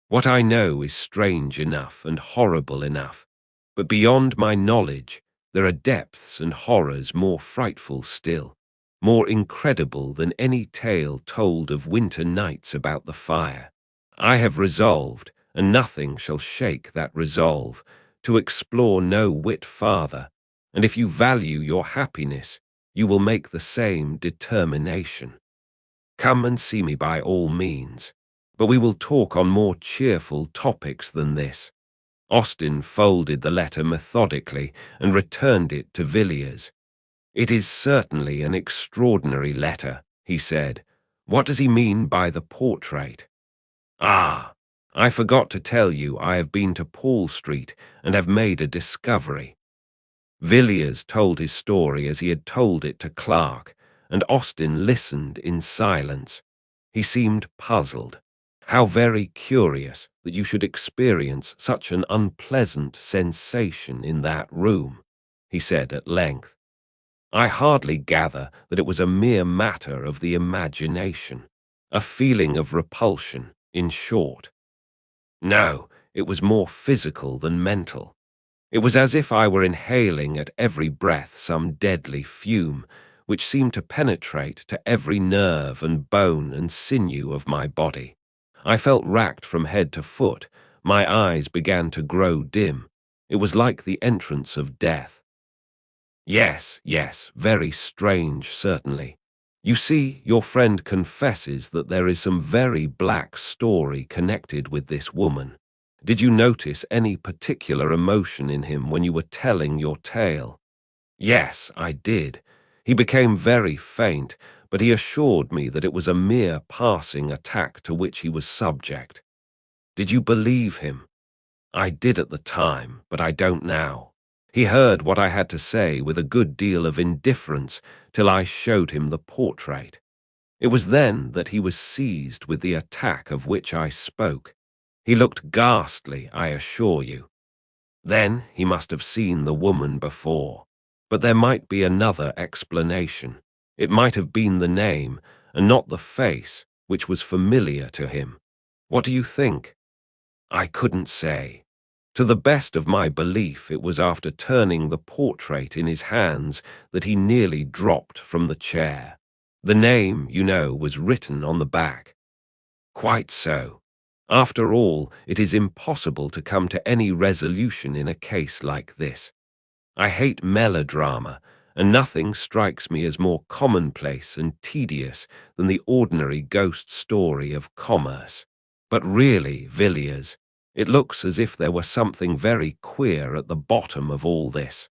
What I know is strange enough and horrible enough, but beyond my knowledge there are depths and horrors more frightful still, more incredible than any tale told of winter nights about the fire. I have resolved, and nothing shall shake that resolve, to explore no whit farther, and if you value your happiness, you will make the same determination. Come and see me by all means, but we will talk on more cheerful topics than this. Austen folded the letter methodically and returned it to Villiers. It is certainly an extraordinary letter, he said. What does he mean by the portrait? Ah, I forgot to tell you I have been to Paul Street and have made a discovery. Villiers told his story as he had told it to Clark, and Austen listened in silence. He seemed puzzled. How very curious that you should experience such an unpleasant sensation in that room, he said at length. I hardly gather that it was a mere matter of the imagination, a feeling of repulsion, in short. No, it was more physical than mental. It was as if I were inhaling at every breath some deadly fume, which seemed to penetrate to every nerve and bone and sinew of my body. I felt racked from head to foot. My eyes began to grow dim. It was like the entrance of death. Yes, yes, very strange, certainly. You see, your friend confesses that there is some very black story connected with this woman. Did you notice any particular emotion in him when you were telling your tale? Yes, I did. He became very faint, but he assured me that it was a mere passing attack to which he was subject. Did you believe him? I did at the time, but I don't now. He heard what I had to say with a good deal of indifference till I showed him the portrait. It was then that he was seized with the attack of which I spoke. He looked ghastly, I assure you. Then he must have seen the woman before. But there might be another explanation. It might have been the name, and not the face, which was familiar to him. What do you think? I couldn't say. To the best of my belief, it was after turning the portrait in his hands that he nearly dropped from the chair. The name, you know, was written on the back. Quite so. After all, it is impossible to come to any resolution in a case like this. I hate melodrama, and nothing strikes me as more commonplace and tedious than the ordinary ghost story of commerce. But really, Villiers, it looks as if there were something very queer at the bottom of all this.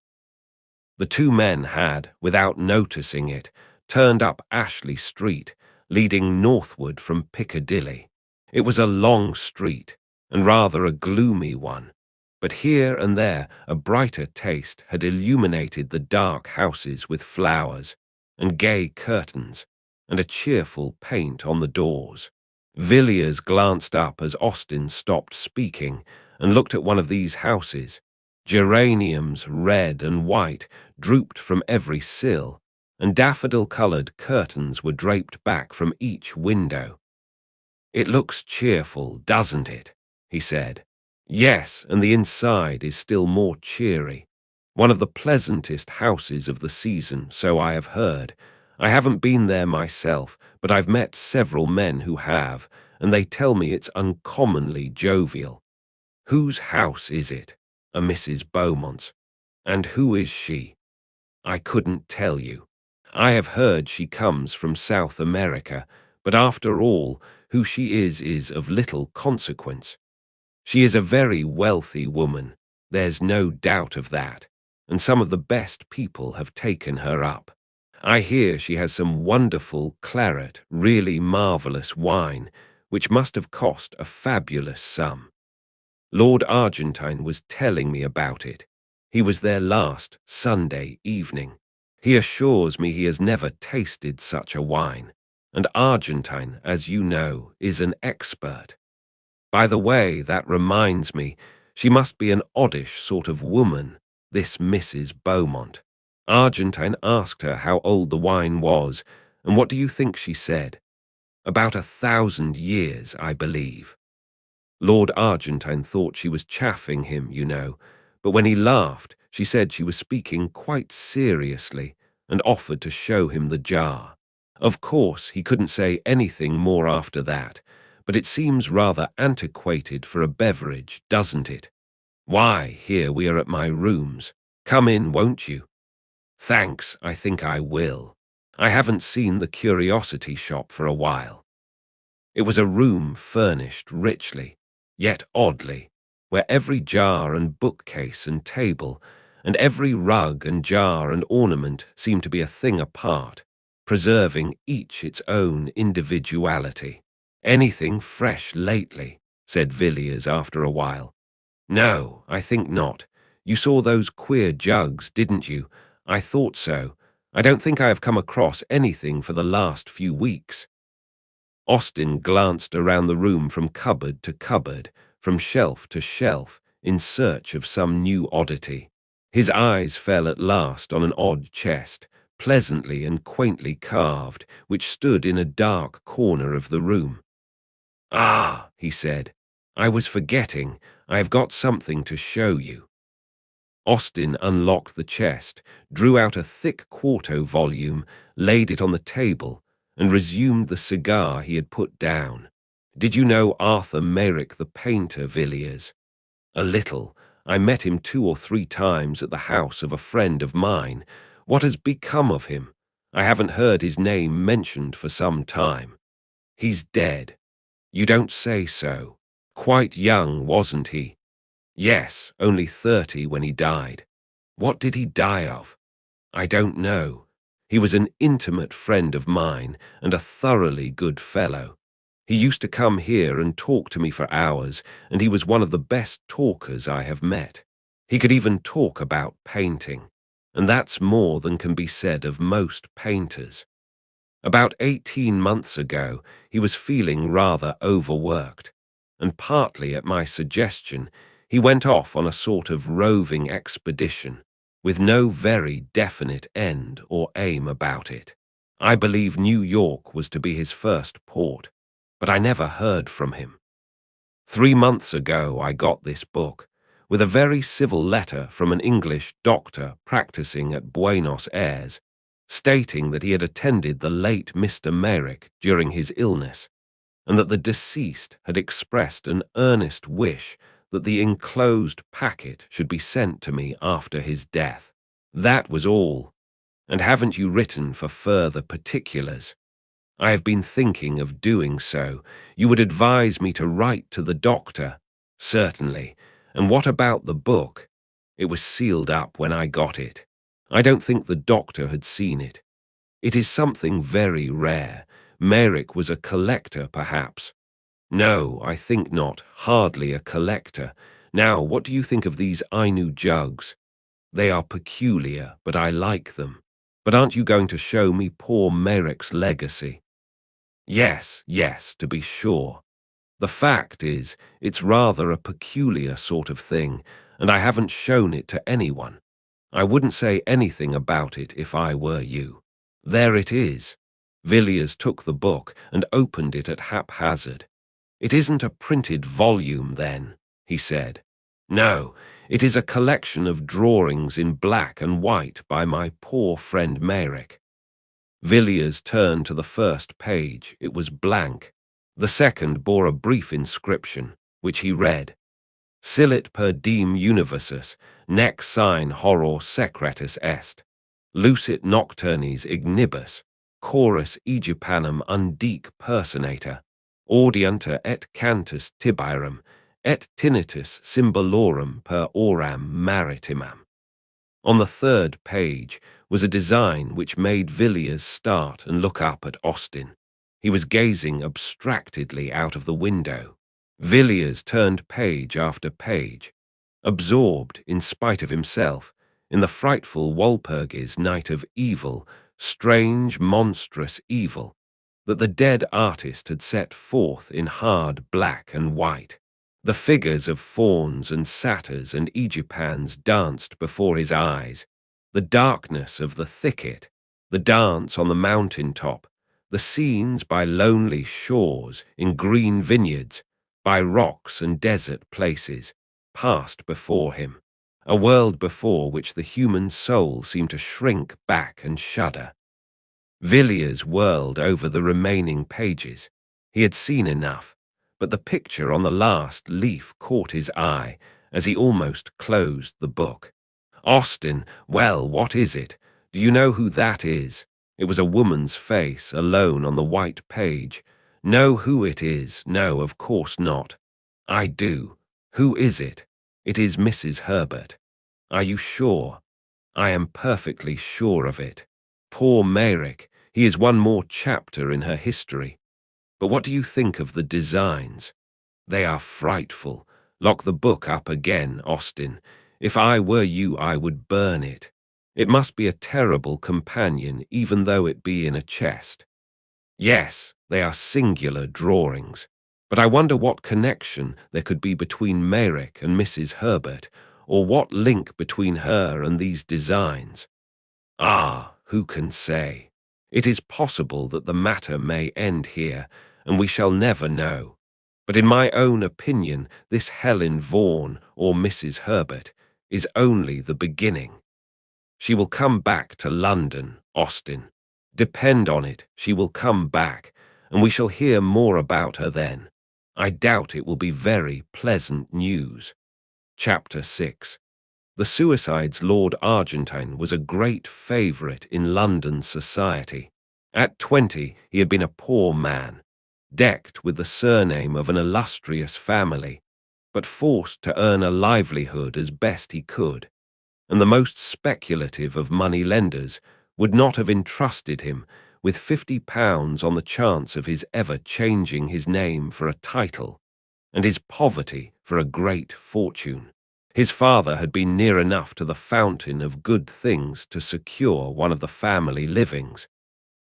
The two men had, without noticing it, turned up Ashley Street, leading northward from Piccadilly. It was a long street, and rather a gloomy one, but here and there a brighter taste had illuminated the dark houses with flowers, and gay curtains, and a cheerful paint on the doors. Villiers glanced up as Austen stopped speaking, and looked at one of these houses. Geraniums, red and white, drooped from every sill, and daffodil-coloured curtains were draped back from each window. "It looks cheerful, doesn't it?" he said. "Yes, and the inside is still more cheery. One of the pleasantest houses of the season, so I have heard. I haven't been there myself, but I've met several men who have, and they tell me it's uncommonly jovial." "Whose house is it?" "A Mrs. Beaumont's." "And who is she?" "I couldn't tell you. I have heard she comes from South America, but after all, who she is of little consequence. She is a very wealthy woman, there's no doubt of that, and some of the best people have taken her up. I hear she has some wonderful claret, really marvellous wine, which must have cost a fabulous sum. Lord Argentine was telling me about it. He was there last Sunday evening. He assures me he has never tasted such a wine, and Argentine, as you know, is an expert. By the way, that reminds me, she must be an oddish sort of woman, this Mrs. Beaumont. Argentine asked her how old the wine was, and what do you think she said? About 1,000 years, I believe. Lord Argentine thought she was chaffing him, you know, but when he laughed, she said she was speaking quite seriously and offered to show him the jar. Of course, he couldn't say anything more after that, but it seems rather antiquated for a beverage, doesn't it? Why, here we are at my rooms. Come in, won't you? Thanks, I think I will. I haven't seen the curiosity shop for a while. It was a room furnished richly, yet oddly, where every jar and bookcase and table, and every rug and jar and ornament seemed to be a thing apart, preserving each its own individuality. Anything fresh lately? Said Villiers after a while. No, I think not. You saw those queer jugs, didn't you? I thought so. I don't think I have come across anything for the last few weeks. Austin glanced around the room from cupboard to cupboard, from shelf to shelf, in search of some new oddity. His eyes fell at last on an odd chest, pleasantly and quaintly carved, which stood in a dark corner of the room. Ah, he said, I was forgetting. I have got something to show you. Austin unlocked the chest, drew out a thick quarto volume, laid it on the table, and resumed the cigar he had put down. Did you know Arthur Machen the painter, Villiers? A little. I met him 2 or 3 times at the house of a friend of mine. What has become of him? I haven't heard his name mentioned for some time. He's dead. You don't say so. Quite young, wasn't he? Yes, only 30 when he died. What did he die of? I don't know. He was an intimate friend of mine and a thoroughly good fellow. He used to come here and talk to me for hours, and he was one of the best talkers I have met. He could even talk about painting, and that's more than can be said of most painters. About 18 months ago, he was feeling rather overworked, and partly at my suggestion, he went off on a sort of roving expedition, with no very definite end or aim about it. I believe New York was to be his first port, but I never heard from him. 3 months ago I got this book, with a very civil letter from an English doctor practicing at Buenos Aires, stating that he had attended the late Mr. Machen during his illness, and that the deceased had expressed an earnest wish that the enclosed packet should be sent to me after his death. That was all. And haven't you written for further particulars? I have been thinking of doing so. You would advise me to write to the doctor? Certainly. And what about the book? It was sealed up when I got it. I don't think the doctor had seen it. It is something very rare. Machen was a collector, perhaps. No, I think not. Hardly a collector. Now, what do you think of these Ainu jugs? They are peculiar, but I like them. But aren't you going to show me poor Machen's legacy? Yes, yes, to be sure. The fact is, it's rather a peculiar sort of thing, and I haven't shown it to anyone. I wouldn't say anything about it if I were you. There it is. Villiers took the book and opened it at haphazard. It isn't a printed volume, then, he said. No, it is a collection of drawings in black and white by my poor friend Machen. Villiers turned to the first page. It was blank. The second bore a brief inscription, which he read. Silit per diem universus, nec sine horror secretus est. Lucit nocturnis ignibus, chorus Egypanum undique personator, audienter et cantus tibirum, et tinnitus symbolorum per oram maritimam. On the third page was a design which made Villiers start and look up at Austin. He was gazing abstractedly out of the window. Villiers turned page after page, absorbed, in spite of himself, in the frightful Walpurgis night of evil, strange, monstrous evil, that the dead artist had set forth in hard black and white. The figures of fauns and satyrs and Egypans danced before his eyes. The darkness of the thicket, the dance on the mountain top, the scenes by lonely shores, in green vineyards, by rocks and desert places, passed before him, a world before which the human soul seemed to shrink back and shudder. Villiers whirled over the remaining pages. He had seen enough, but the picture on the last leaf caught his eye as he almost closed the book. Austin, well, what is it? Do you know who that is? It was a woman's face alone on the white page. Know who it is? No, of course not. I do. Who is it? It is Mrs. Herbert. Are you sure? I am perfectly sure of it. Poor Merrick, he is one more chapter in her history. But what do you think of the designs? They are frightful. Lock the book up again, Austin. If I were you, I would burn it. It must be a terrible companion, even though it be in a chest. Yes, they are singular drawings. But I wonder what connection there could be between Merrick and Mrs. Herbert, or what link between her and these designs. Ah, who can say? It is possible that the matter may end here, and we shall never know. But in my own opinion, this Helen Vaughan, or Mrs. Herbert, is only the beginning. She will come back to London, Austin. Depend on it, she will come back, and we shall hear more about her then. I doubt it will be very pleasant news. Chapter 6. The Suicide's Lord Argentine was a great favourite in London society. At 20, he had been a poor man, decked with the surname of an illustrious family, but forced to earn a livelihood as best he could, and the most speculative of money-lenders would not have entrusted him with £50 on the chance of his ever changing his name for a title, and his poverty for a great fortune. His father had been near enough to the fountain of good things to secure one of the family livings,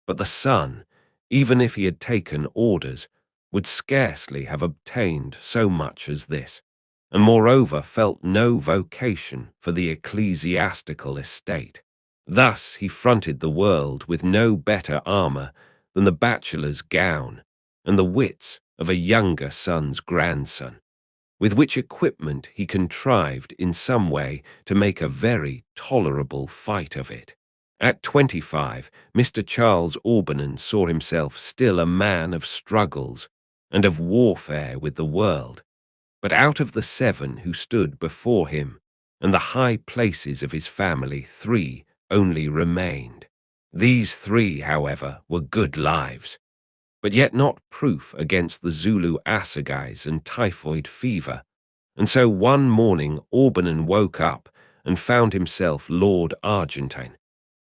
but the son, even if he had taken orders, would scarcely have obtained so much as this, and moreover felt no vocation for the ecclesiastical estate. Thus he fronted the world with no better armour than the bachelor's gown and the wits of a younger son's grandson, with which equipment he contrived in some way to make a very tolerable fight of it. At 25, Mr. Charles Albanen saw himself still a man of struggles and of warfare with the world, but out of the 7 who stood before him and the high places of his family, 3 only remained. These 3, however, were good lives, but yet not proof against the Zulu assegais and typhoid fever, and so one morning Albanen woke up and found himself Lord Argentine,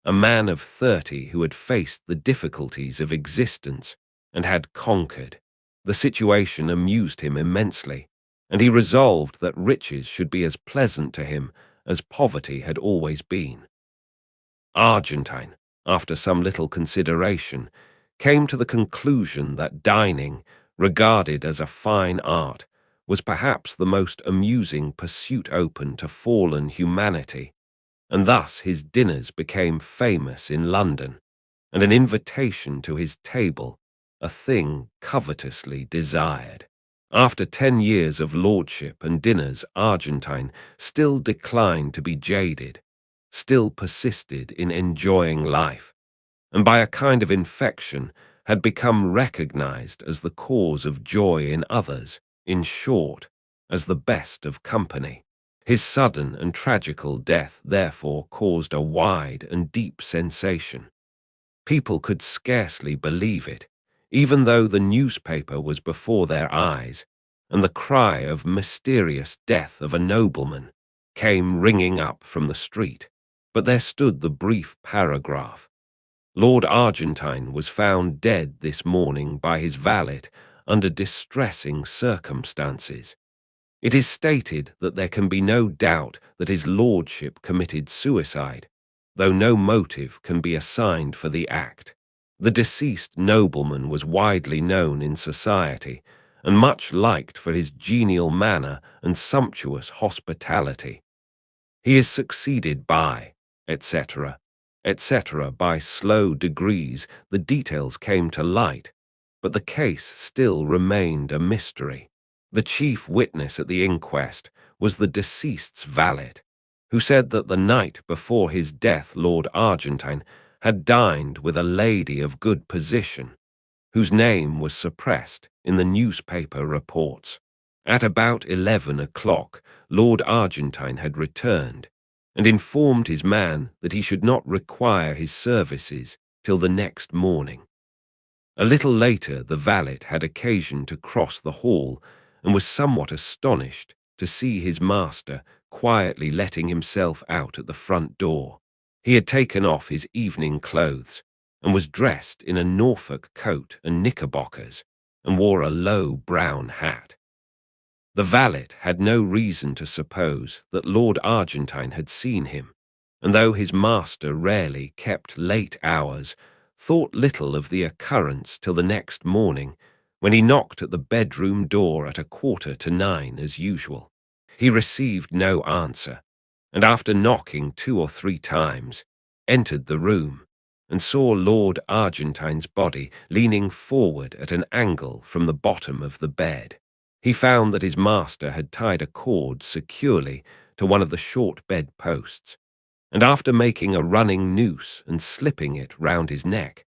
a man of 30 who had faced the difficulties of existence and had conquered. The situation amused him immensely, and he resolved that riches should be as pleasant to him as poverty had always been. Argentine, after some little consideration, came to the conclusion that dining, regarded as a fine art, was perhaps the most amusing pursuit open to fallen humanity, and thus his dinners became famous in London, and an invitation to his table, a thing covetously desired. After 10 years of lordship and dinners, Argentine still declined to be jaded, still persisted in enjoying life, and by a kind of infection had become recognized as the cause of joy in others, in short, as the best of company. His sudden and tragical death therefore caused a wide and deep sensation. People could scarcely believe it, even though the newspaper was before their eyes, and the cry of mysterious death of a nobleman came ringing up from the street. But there stood the brief paragraph: Lord Argentine was found dead this morning by his valet under distressing circumstances. It is stated that there can be no doubt that his lordship committed suicide, though no motive can be assigned for the act. The deceased nobleman was widely known in society, and much liked for his genial manner and sumptuous hospitality. He is succeeded by etc., etc. By slow degrees, the details came to light, but the case still remained a mystery. The chief witness at the inquest was the deceased's valet, who said that the night before his death Lord Argentine had dined with a lady of good position, whose name was suppressed in the newspaper reports. At about 11 o'clock, Lord Argentine had returned and informed his man that he should not require his services till the next morning. A little later, the valet had occasion to cross the hall and was somewhat astonished to see his master quietly letting himself out at the front door. He had taken off his evening clothes and was dressed in a Norfolk coat and knickerbockers and wore a low brown hat. The valet had no reason to suppose that Lord Argentine had seen him, and though his master rarely kept late hours, thought little of the occurrence till the next morning, when he knocked at the bedroom door at 8:45 as usual. He received no answer, and after knocking 2 or 3 times, entered the room and saw Lord Argentine's body leaning forward at an angle from the bottom of the bed. He found that his master had tied a cord securely to one of the short bed posts, and after making a running noose and slipping it round his neck,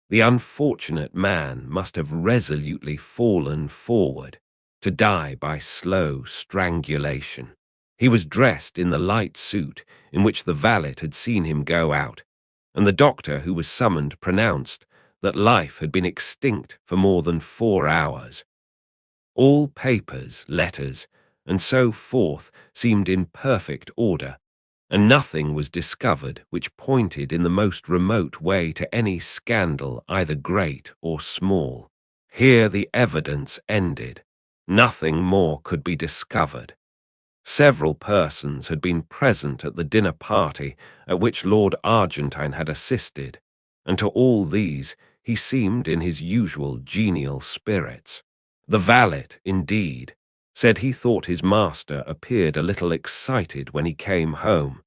the unfortunate man must have resolutely fallen forward to die by slow strangulation. He was dressed in the light suit in which the valet had seen him go out, and the doctor who was summoned pronounced that life had been extinct for more than 4 hours. All papers, letters, and so forth seemed in perfect order, and nothing was discovered which pointed in the most remote way to any scandal either great or small. Here the evidence ended. Nothing more could be discovered. Several persons had been present at the dinner party at which Lord Argentine had assisted, and to all these he seemed in his usual genial spirits. The valet, indeed, said he thought his master appeared a little excited when he came home,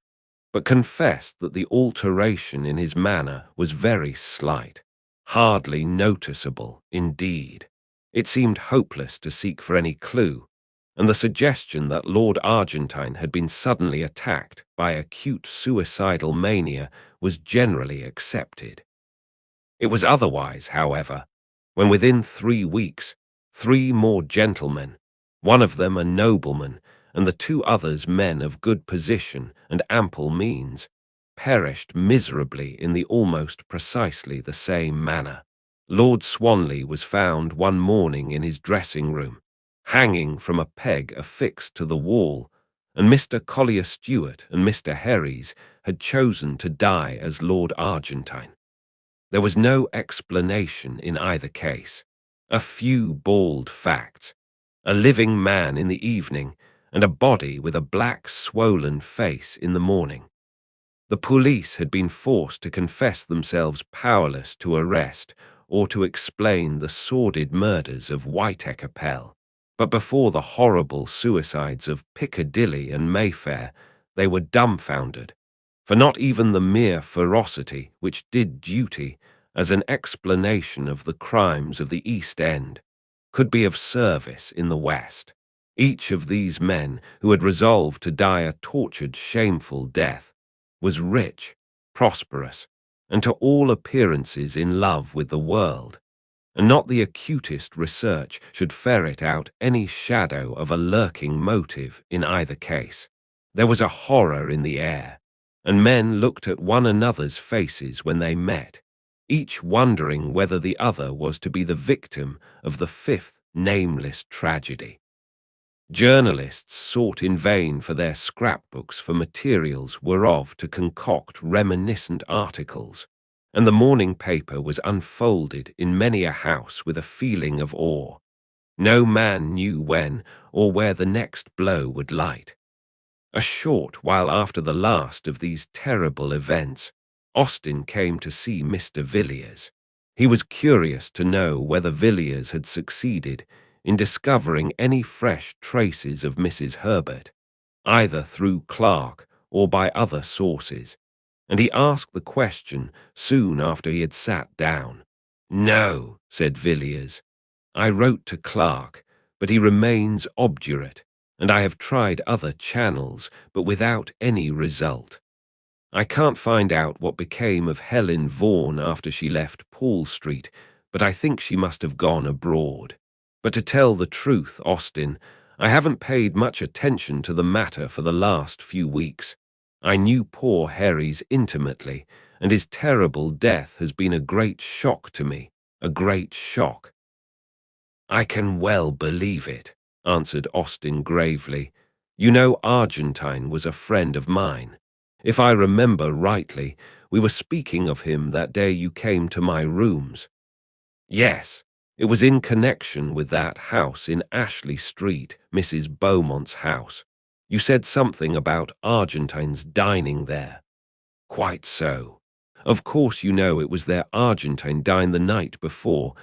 but confessed that the alteration in his manner was very slight, hardly noticeable indeed. It seemed hopeless to seek for any clue, and the suggestion that Lord Argentine had been suddenly attacked by acute suicidal mania was generally accepted. It was otherwise, however, when within 3 weeks, 3 more gentlemen, one of them a nobleman, and the 2 others men of good position and ample means, perished miserably in the almost precisely the same manner. Lord Swanley was found one morning in his dressing-room, hanging from a peg affixed to the wall, and Mr. Collier Stewart and Mr. Herries had chosen to die as Lord Argentine. There was no explanation in either case. A few bald facts: a living man in the evening, and a body with a black swollen face in the morning. The police had been forced to confess themselves powerless to arrest or to explain the sordid murders of Whiteacre, but before the horrible suicides of Piccadilly and Mayfair they were dumbfounded, for not even the mere ferocity which did duty as an explanation of the crimes of the East End could be of service in the West. Each of these men who had resolved to die a tortured, shameful death was rich, prosperous, and to all appearances in love with the world, and not the acutest research should ferret out any shadow of a lurking motive in either case. There was a horror in the air, and men looked at one another's faces when they met, each wondering whether the other was to be the victim of the 5th nameless tragedy. Journalists sought in vain for their scrapbooks for materials whereof to concoct reminiscent articles, and the morning paper was unfolded in many a house with a feeling of awe. No man knew when or where the next blow would light. A short while after the last of these terrible events, Austin came to see Mr. Villiers. He was curious to know whether Villiers had succeeded in discovering any fresh traces of Mrs. Herbert, either through Clark or by other sources, and he asked the question soon after he had sat down. "No," said Villiers. "I wrote to Clark, but he remains obdurate, and I have tried other channels, but without any result. I can't find out what became of Helen Vaughan after she left Paul Street, but I think she must have gone abroad. But to tell the truth, Austin, I haven't paid much attention to the matter for the last few weeks. I knew poor Harry's intimately, and his terrible death has been a great shock to me, a great shock." "I can well believe it," answered Austin gravely. "You know, Argentine was a friend of mine. If I remember rightly, we were speaking of him that day you came to my rooms." "Yes, it was in connection with that house in Ashley Street, Mrs. Beaumont's house. You said something about Argentine's dining there." "Quite so. Of course you know it was there Argentine dined the night before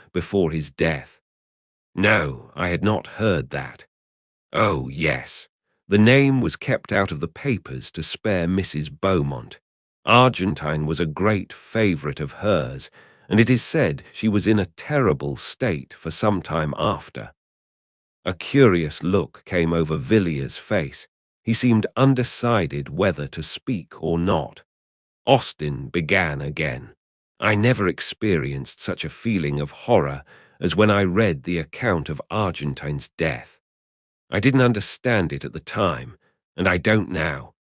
his death." "No, I had not heard that." "Oh, yes. The name was kept out of the papers to spare Mrs. Beaumont. Argentine was a great favourite of hers, and it is said she was in a terrible state for some time after." A curious look came over Villiers' face. He seemed undecided whether to speak or not. Austin began again. "I never experienced such a feeling of horror as when I read the account of Argentine's death. I didn't understand it at the time, and I don't now.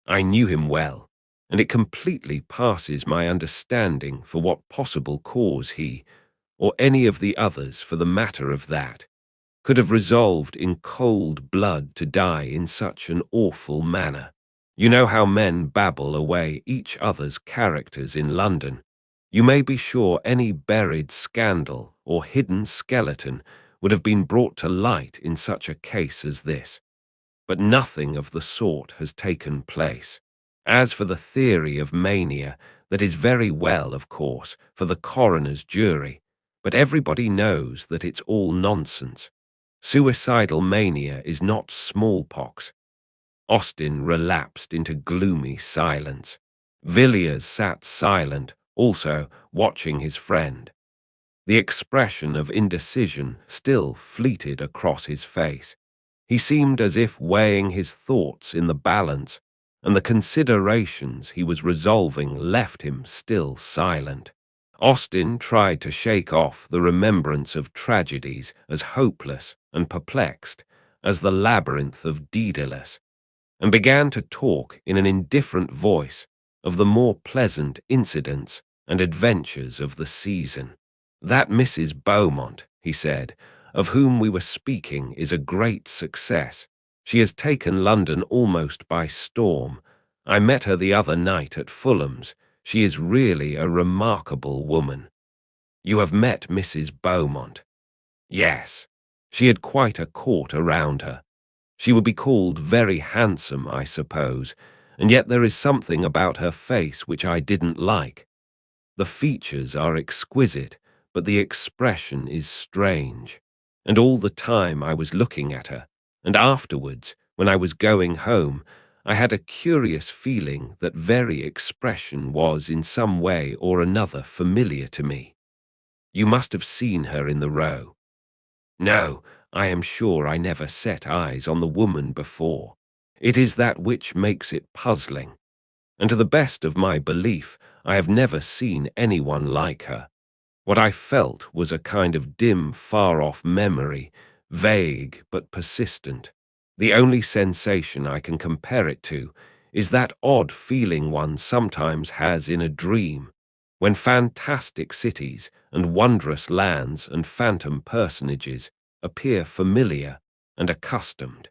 I knew him well, and it completely passes my understanding for what possible cause he, or any of the others for the matter of that, could have resolved in cold blood to die in such an awful manner. You know how men babble away each other's characters in London. You may be sure any buried scandal or hidden skeleton would have been brought to light in such a case as this. But nothing of the sort has taken place. As for the theory of mania, that is very well, of course, for the coroner's jury, but everybody knows that it's all nonsense. Suicidal mania is not smallpox." Austin relapsed into gloomy silence. Villiers sat silent, also watching his friend. The expression of indecision still fleeted across his face. He seemed as if weighing his thoughts in the balance, and the considerations he was resolving left him still silent. Austin tried to shake off the remembrance of tragedies as hopeless and perplexed as the labyrinth of Daedalus, and began to talk in an indifferent voice of the more pleasant incidents and adventures of the season. "That Mrs. Beaumont," he said, "of whom we were speaking is a great success. She has taken London almost by storm. I met her the other night at Fulham's. She is really a remarkable woman." "You have met Mrs. Beaumont?" "Yes. She had quite a court around her. She would be called very handsome, I suppose, and yet there is something about her face which I didn't like. The features are exquisite, but the expression is strange. And all the time I was looking at her, and afterwards, when I was going home, I had a curious feeling that very expression was in some way or another familiar to me." "You must have seen her in the Row." "No, I am sure I never set eyes on the woman before. It is that which makes it puzzling. And to the best of my belief, I have never seen anyone like her. What I felt was a kind of dim, far-off memory, vague but persistent. The only sensation I can compare it to is that odd feeling one sometimes has in a dream, when fantastic cities and wondrous lands and phantom personages appear familiar and accustomed."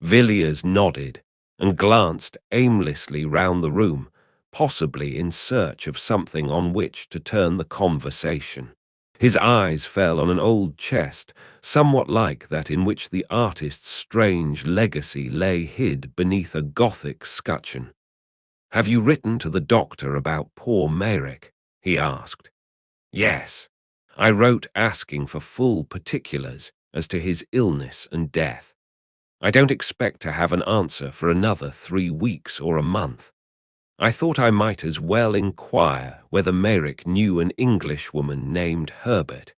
Villiers nodded and glanced aimlessly round the room, possibly in search of something on which to turn the conversation. His eyes fell on an old chest, somewhat like that in which the artist's strange legacy lay hid beneath a Gothic scutcheon. "Have you written to the doctor about poor Merrick?" he asked. "Yes. I wrote asking for full particulars as to his illness and death. I don't expect to have an answer for another 3 weeks or a month." I thought I might as well inquire whether Merrick knew an Englishwoman named Herbert,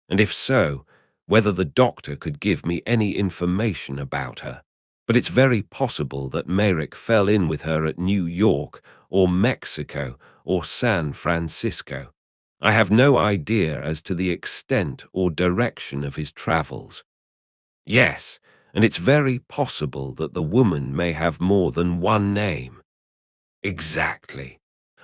and if so, whether the doctor could give me any information about her. But it's very possible that Merrick fell in with her at New York or Mexico or San Francisco. I have no idea as to the extent or direction of his travels. Yes, and it's very possible that the woman may have more than one name. Exactly.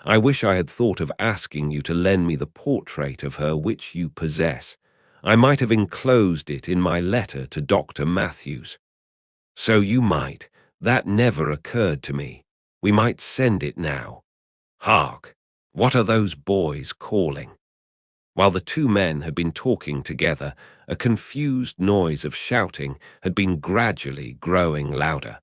I wish I had thought of asking you to lend me the portrait of her which you possess. I might have enclosed it in my letter to Dr. Matthews. So you might. That never occurred to me. We might send it now. Hark! What are those boys calling? While the two men had been talking together, a confused noise of shouting had been gradually growing louder.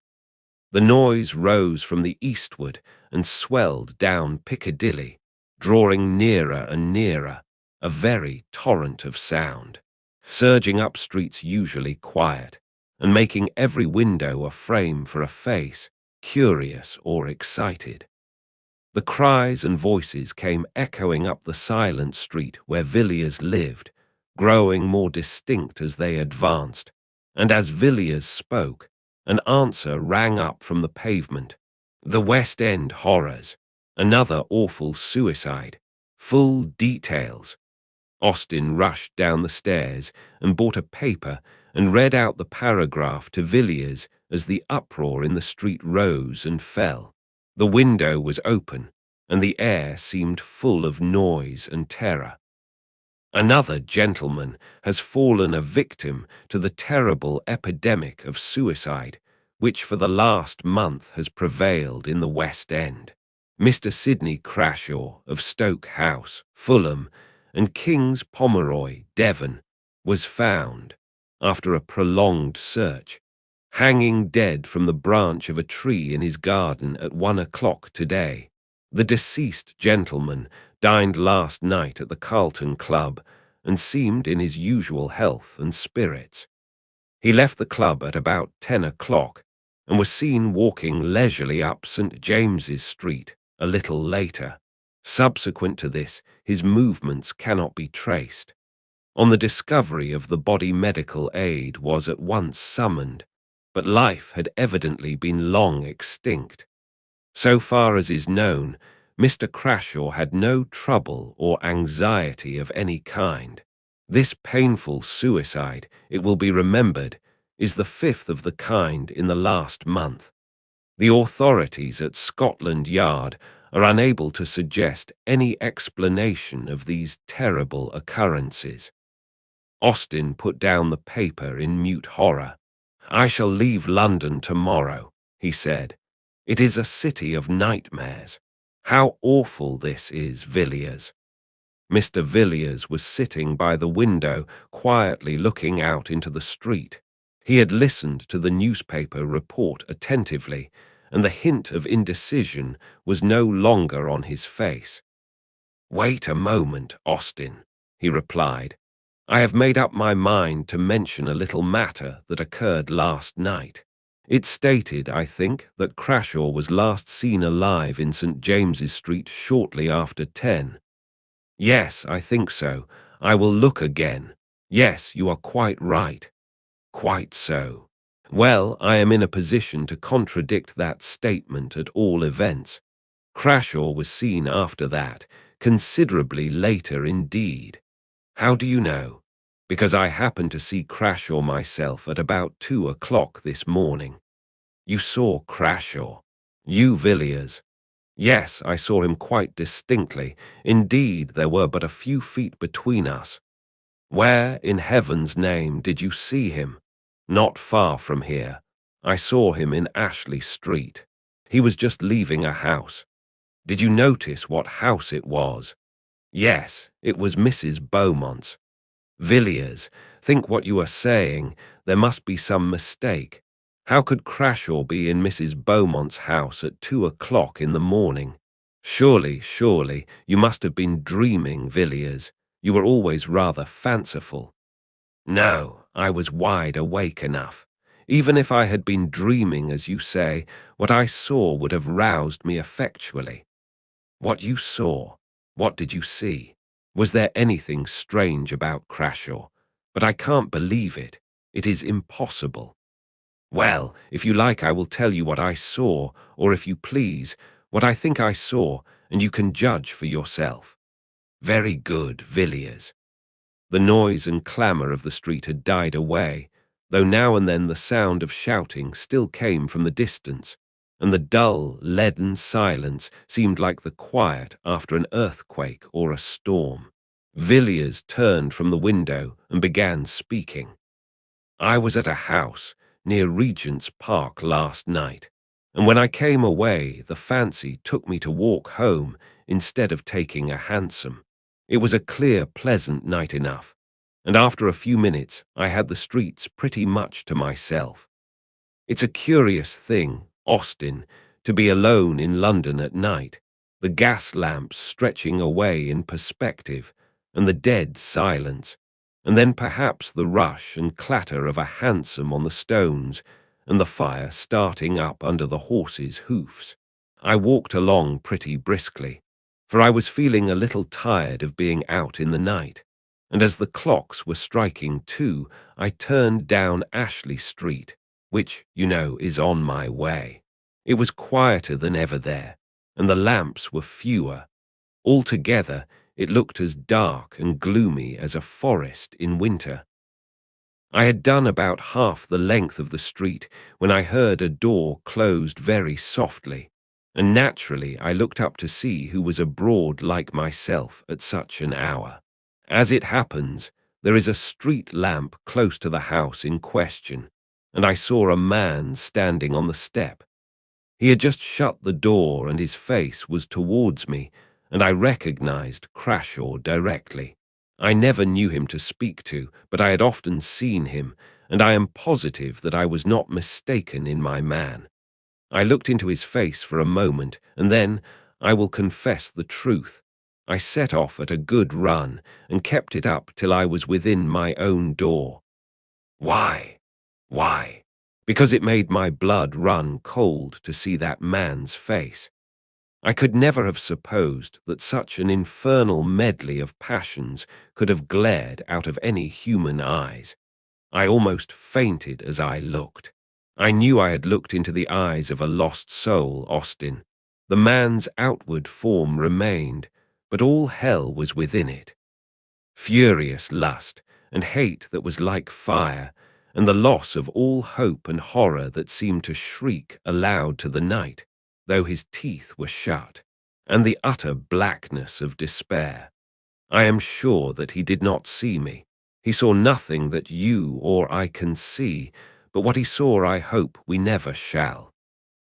The noise rose from the eastward and swelled down Piccadilly, drawing nearer and nearer, a very torrent of sound, surging up streets usually quiet, and making every window a frame for a face, curious or excited. The cries and voices came echoing up the silent street where Villiers lived, growing more distinct as they advanced, and as Villiers spoke, an answer rang up from the pavement. The West End horrors. Another awful suicide. Full details. Austin rushed down the stairs and bought a paper and read out the paragraph to Villiers as the uproar in the street rose and fell. The window was open, and the air seemed full of noise and terror. Another gentleman has fallen a victim to the terrible epidemic of suicide, which for the last month has prevailed in the West End. Mr. Sidney Crashaw of Stoke House, Fulham, and King's Pomeroy, Devon, was found, after a prolonged search, hanging dead from the branch of a tree in his garden at 1 o'clock today. The deceased gentleman dined last night at the Carlton Club and seemed in his usual health and spirits. He left the club at about 10 o'clock and was seen walking leisurely up St. James's Street a little later. Subsequent to this, his movements cannot be traced. On the discovery of the body, medical aid was at once summoned, but life had evidently been long extinct. So far as is known, Mr. Crashaw had no trouble or anxiety of any kind. This painful suicide, it will be remembered, is the fifth of the kind in the last month. The authorities at Scotland Yard are unable to suggest any explanation of these terrible occurrences. Austin put down the paper in mute horror. "I shall leave London tomorrow," he said. "It is a city of nightmares. How awful this is, Villiers." Mr. Villiers was sitting by the window, quietly looking out into the street. He had listened to the newspaper report attentively, and the hint of indecision was no longer on his face. "Wait a moment, Austin," he replied. "I have made up my mind to mention a little matter that occurred last night. It stated, I think, that Crashaw was last seen alive in St. James's Street shortly after 10. Yes, I think so. I will look again. Yes, you are quite right. Quite so. Well, I am in a position to contradict that statement at all events. Crashaw was seen after that, considerably later indeed. How do you know? Because I happened to see Crashaw myself at about 2 o'clock this morning." "You saw Crashaw? You, Villiers?" "Yes, I saw him quite distinctly. Indeed, there were but a few feet between us." "Where, in heaven's name, did you see him?" "Not far from here. I saw him in Ashley Street. He was just leaving a house." "Did you notice what house it was?" "Yes, it was Mrs. Beaumont's." "Villiers, think what you are saying. There must be some mistake. How could Crashaw be in Mrs. Beaumont's house at 2 o'clock in the morning? Surely, you must have been dreaming, Villiers. You were always rather fanciful." "No, I was wide awake enough. Even if I had been dreaming, as you say, what I saw would have roused me effectually. What you saw? What did you see? Was there anything strange about Crashaw? But I can't believe it. It is impossible. Well, if you like, I will tell you what I saw, or if you please, what I think I saw, and you can judge for yourself. Very good, Villiers. The noise and clamour of the street had died away, though now and then the sound of shouting still came from the distance, and the dull, leaden silence seemed like the quiet after an earthquake or a storm. Villiers turned from the window and began speaking. I was at a house near Regent's Park last night, and when I came away, the fancy took me to walk home instead of taking a hansom. It was a clear, pleasant night enough, and after a few minutes I had the streets pretty much to myself. It's a curious thing, Austin, to be alone in London at night, the gas lamps stretching away in perspective, and the dead silence, and then perhaps the rush and clatter of a hansom on the stones, and the fire starting up under the horses' hoofs. I walked along pretty briskly, for I was feeling a little tired of being out in the night, and as the clocks were striking 2, I turned down Ashley Street, which, you know, is on my way. It was quieter than ever there, and the lamps were fewer. Altogether, it looked as dark and gloomy as a forest in winter. I had done about half the length of the street when I heard a door closed very softly, and naturally I looked up to see who was abroad like myself at such an hour. As it happens, there is a street lamp close to the house in question, and I saw a man standing on the step. He had just shut the door and his face was towards me, and I recognized Crashaw directly. I never knew him to speak to, but I had often seen him, and I am positive that I was not mistaken in my man. I looked into his face for a moment, and then, I will confess the truth, I set off at a good run and kept it up till I was within my own door. Why? Why? Because it made my blood run cold to see that man's face. I could never have supposed that such an infernal medley of passions could have glared out of any human eyes. I almost fainted as I looked. I knew I had looked into the eyes of a lost soul, Austin. The man's outward form remained, but all hell was within it. Furious lust, and hate that was like fire, and the loss of all hope and horror that seemed to shriek aloud to the night, though his teeth were shut, and the utter blackness of despair. I am sure that he did not see me. He saw nothing that you or I can see, but what he saw I hope we never shall.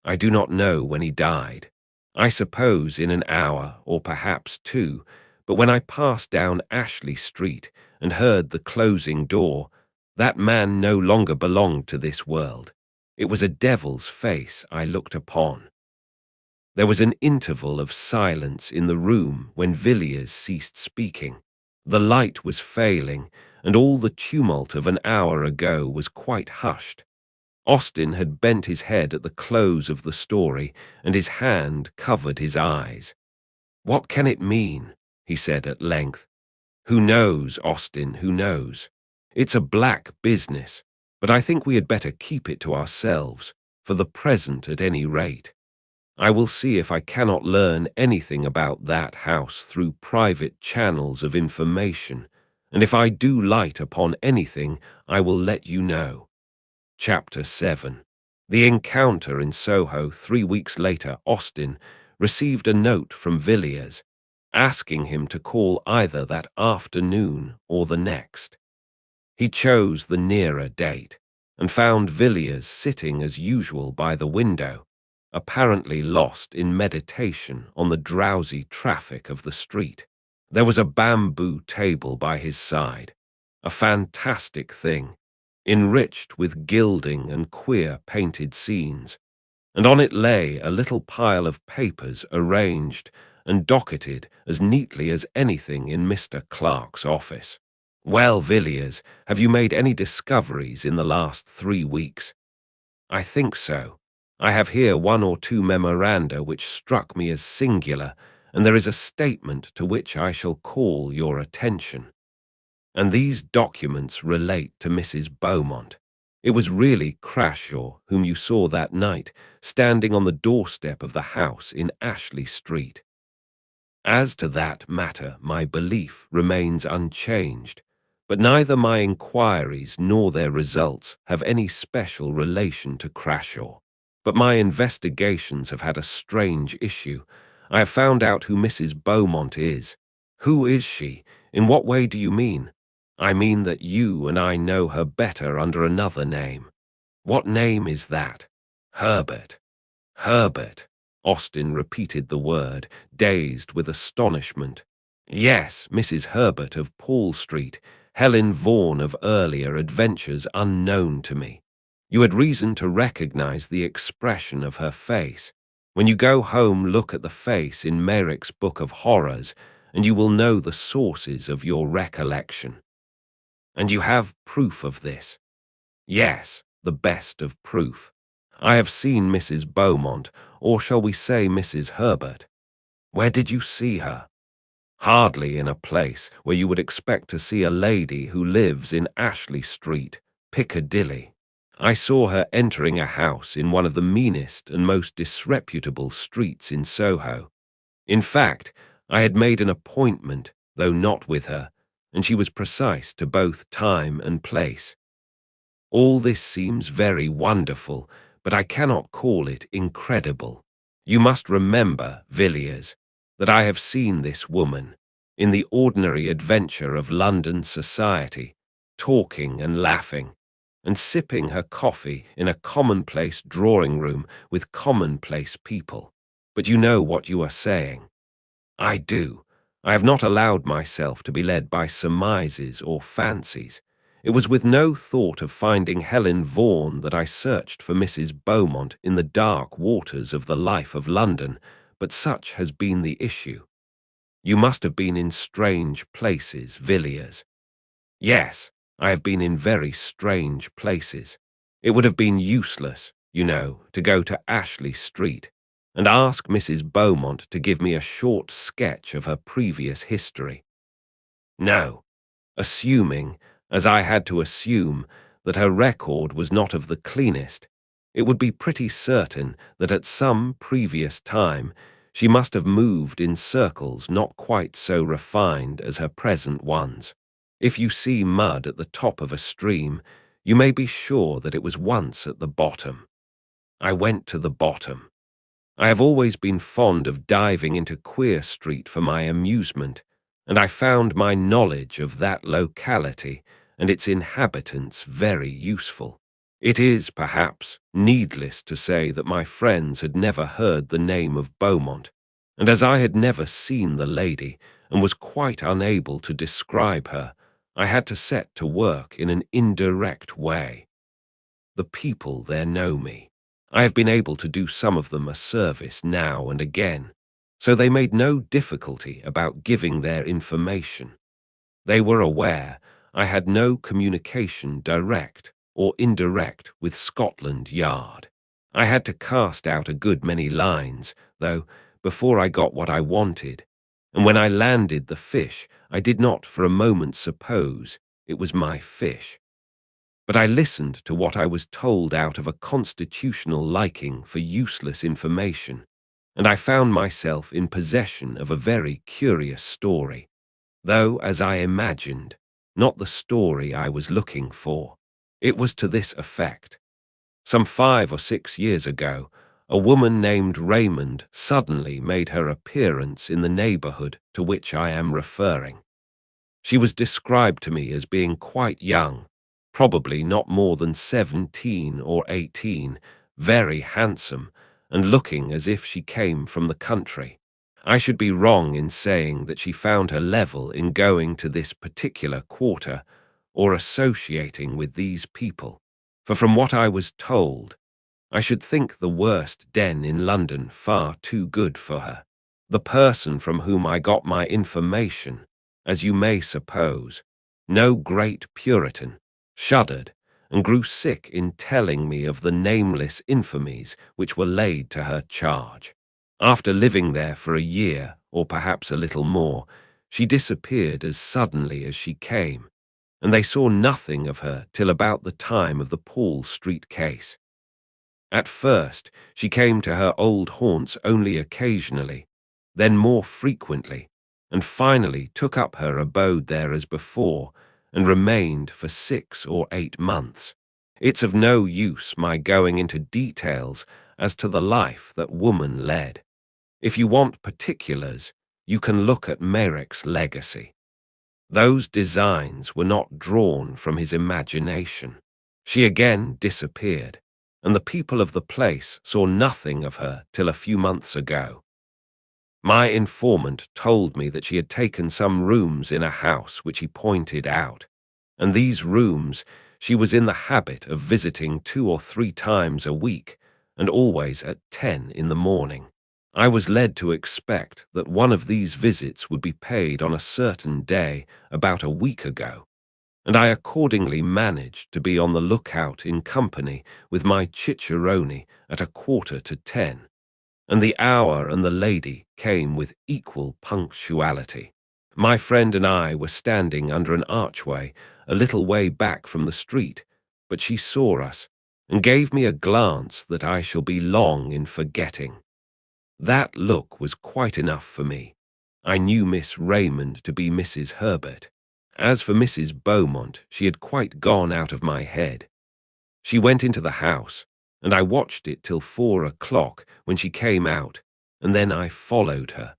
I do not know when he died. I suppose in an hour or perhaps 2, but when I passed down Ashley Street and heard the closing door, that man no longer belonged to this world. It was a devil's face I looked upon. There was an interval of silence in the room when Villiers ceased speaking. The light was failing, and all the tumult of an hour ago was quite hushed. Austin had bent his head at the close of the story, and his hand covered his eyes. "What can it mean?" he said at length. "Who knows, Austin, who knows? It's a black business, but I think we had better keep it to ourselves, for the present at any rate. I will see if I cannot learn anything about that house through private channels of information, and if I do light upon anything, I will let you know." Chapter 7. The encounter in Soho 3 weeks later. Austin received a note from Villiers, asking him to call either that afternoon or the next. He chose the nearer date, and found Villiers sitting as usual by the window, apparently lost in meditation on the drowsy traffic of the street. There was a bamboo table by his side, a fantastic thing, enriched with gilding and queer painted scenes, and on it lay a little pile of papers arranged and docketed as neatly as anything in Mr. Clark's office. "Well, Villiers, have you made any discoveries in the last 3 weeks?" I think so. I have here one or two memoranda which struck me as singular, and there is a statement to which I shall call your attention. And these documents relate to Mrs. Beaumont. It was really Crashaw whom you saw that night, standing on the doorstep of the house in Ashley Street. As to that matter, my belief remains unchanged, but neither my inquiries nor their results have any special relation to Crashaw. But my investigations have had a strange issue. I have found out who Mrs. Beaumont is. Who is she? In what way do you mean? I mean that you and I know her better under another name. What name is that? Herbert. Herbert. Austin repeated the word, dazed with astonishment. Yes, Mrs. Herbert of Paul Street, Helen Vaughan of earlier adventures unknown to me. You had reason to recognize the expression of her face. When you go home, look at the face in Merrick's Book of Horrors, and you will know the sources of your recollection. And you have proof of this? Yes, the best of proof. I have seen Mrs. Beaumont, or shall we say Mrs. Herbert. Where did you see her? Hardly in a place where you would expect to see a lady who lives in Ashley Street, Piccadilly. I saw her entering a house in one of the meanest and most disreputable streets in Soho. In fact, I had made an appointment, though not with her, and she was precise to both time and place. All this seems very wonderful, but I cannot call it incredible. You must remember, Villiers, that I have seen this woman, in the ordinary adventure of London society, talking and laughing, and sipping her coffee in a commonplace drawing-room with commonplace people. But you know what you are saying. I do. I have not allowed myself to be led by surmises or fancies. It was with no thought of finding Helen Vaughan that I searched for Mrs. Beaumont in the dark waters of the life of London, but such has been the issue. You must have been in strange places, Villiers. Yes, I have been in very strange places. It would have been useless, you know, to go to Ashley Street and ask Mrs. Beaumont to give me a short sketch of her previous history. No, assuming, as I had to assume, that her record was not of the cleanest, it would be pretty certain that at some previous time she must have moved in circles not quite so refined as her present ones. If you see mud at the top of a stream, you may be sure that it was once at the bottom. I went to the bottom. I have always been fond of diving into Queer Street for my amusement, and I found my knowledge of that locality and its inhabitants very useful. It is, perhaps, needless to say that my friends had never heard the name of Beaumont, and as I had never seen the lady and was quite unable to describe her, I had to set to work in an indirect way. The people there know me. I have been able to do some of them a service now and again, so they made no difficulty about giving their information. They were aware I had no communication direct or indirect with Scotland Yard. I had to cast out a good many lines, though, before I got what I wanted, and when I landed the fish, I did not for a moment suppose it was my fish. But I listened to what I was told out of a constitutional liking for useless information, and I found myself in possession of a very curious story, though, as I imagined, not the story I was looking for. It was to this effect. Some 5 or 6 years ago, a woman named Raymond suddenly made her appearance in the neighborhood to which I am referring. She was described to me as being quite young, probably not more than 17 or 18, very handsome, and looking as if she came from the country. I should be wrong in saying that she found her level in going to this particular quarter or associating with these people, for from what I was told, I should think the worst den in London far too good for her. The person from whom I got my information, as you may suppose, no great Puritan, shuddered and grew sick in telling me of the nameless infamies which were laid to her charge. After living there for a year, or perhaps a little more, she disappeared as suddenly as she came, and they saw nothing of her till about the time of the Paul Street case. At first, she came to her old haunts only occasionally, then more frequently, and finally took up her abode there as before, and remained for 6 or 8 months. It's of no use my going into details as to the life that woman led. If you want particulars, you can look at Marek's legacy. Those designs were not drawn from his imagination. She again disappeared, and the people of the place saw nothing of her till a few months ago. My informant told me that she had taken some rooms in a house which he pointed out, and these rooms she was in the habit of visiting 2 or 3 times a week, and always at 10 in the morning. I was led to expect that one of these visits would be paid on a certain day about a week ago, and I accordingly managed to be on the lookout in company with my cicerone at 9:45, and the hour and the lady came with equal punctuality. My friend and I were standing under an archway a little way back from the street, but she saw us and gave me a glance that I shall be long in forgetting. That look was quite enough for me. I knew Miss Raymond to be Mrs. Herbert. As for Mrs. Beaumont, she had quite gone out of my head. She went into the house, and I watched it till 4 o'clock when she came out, and then I followed her.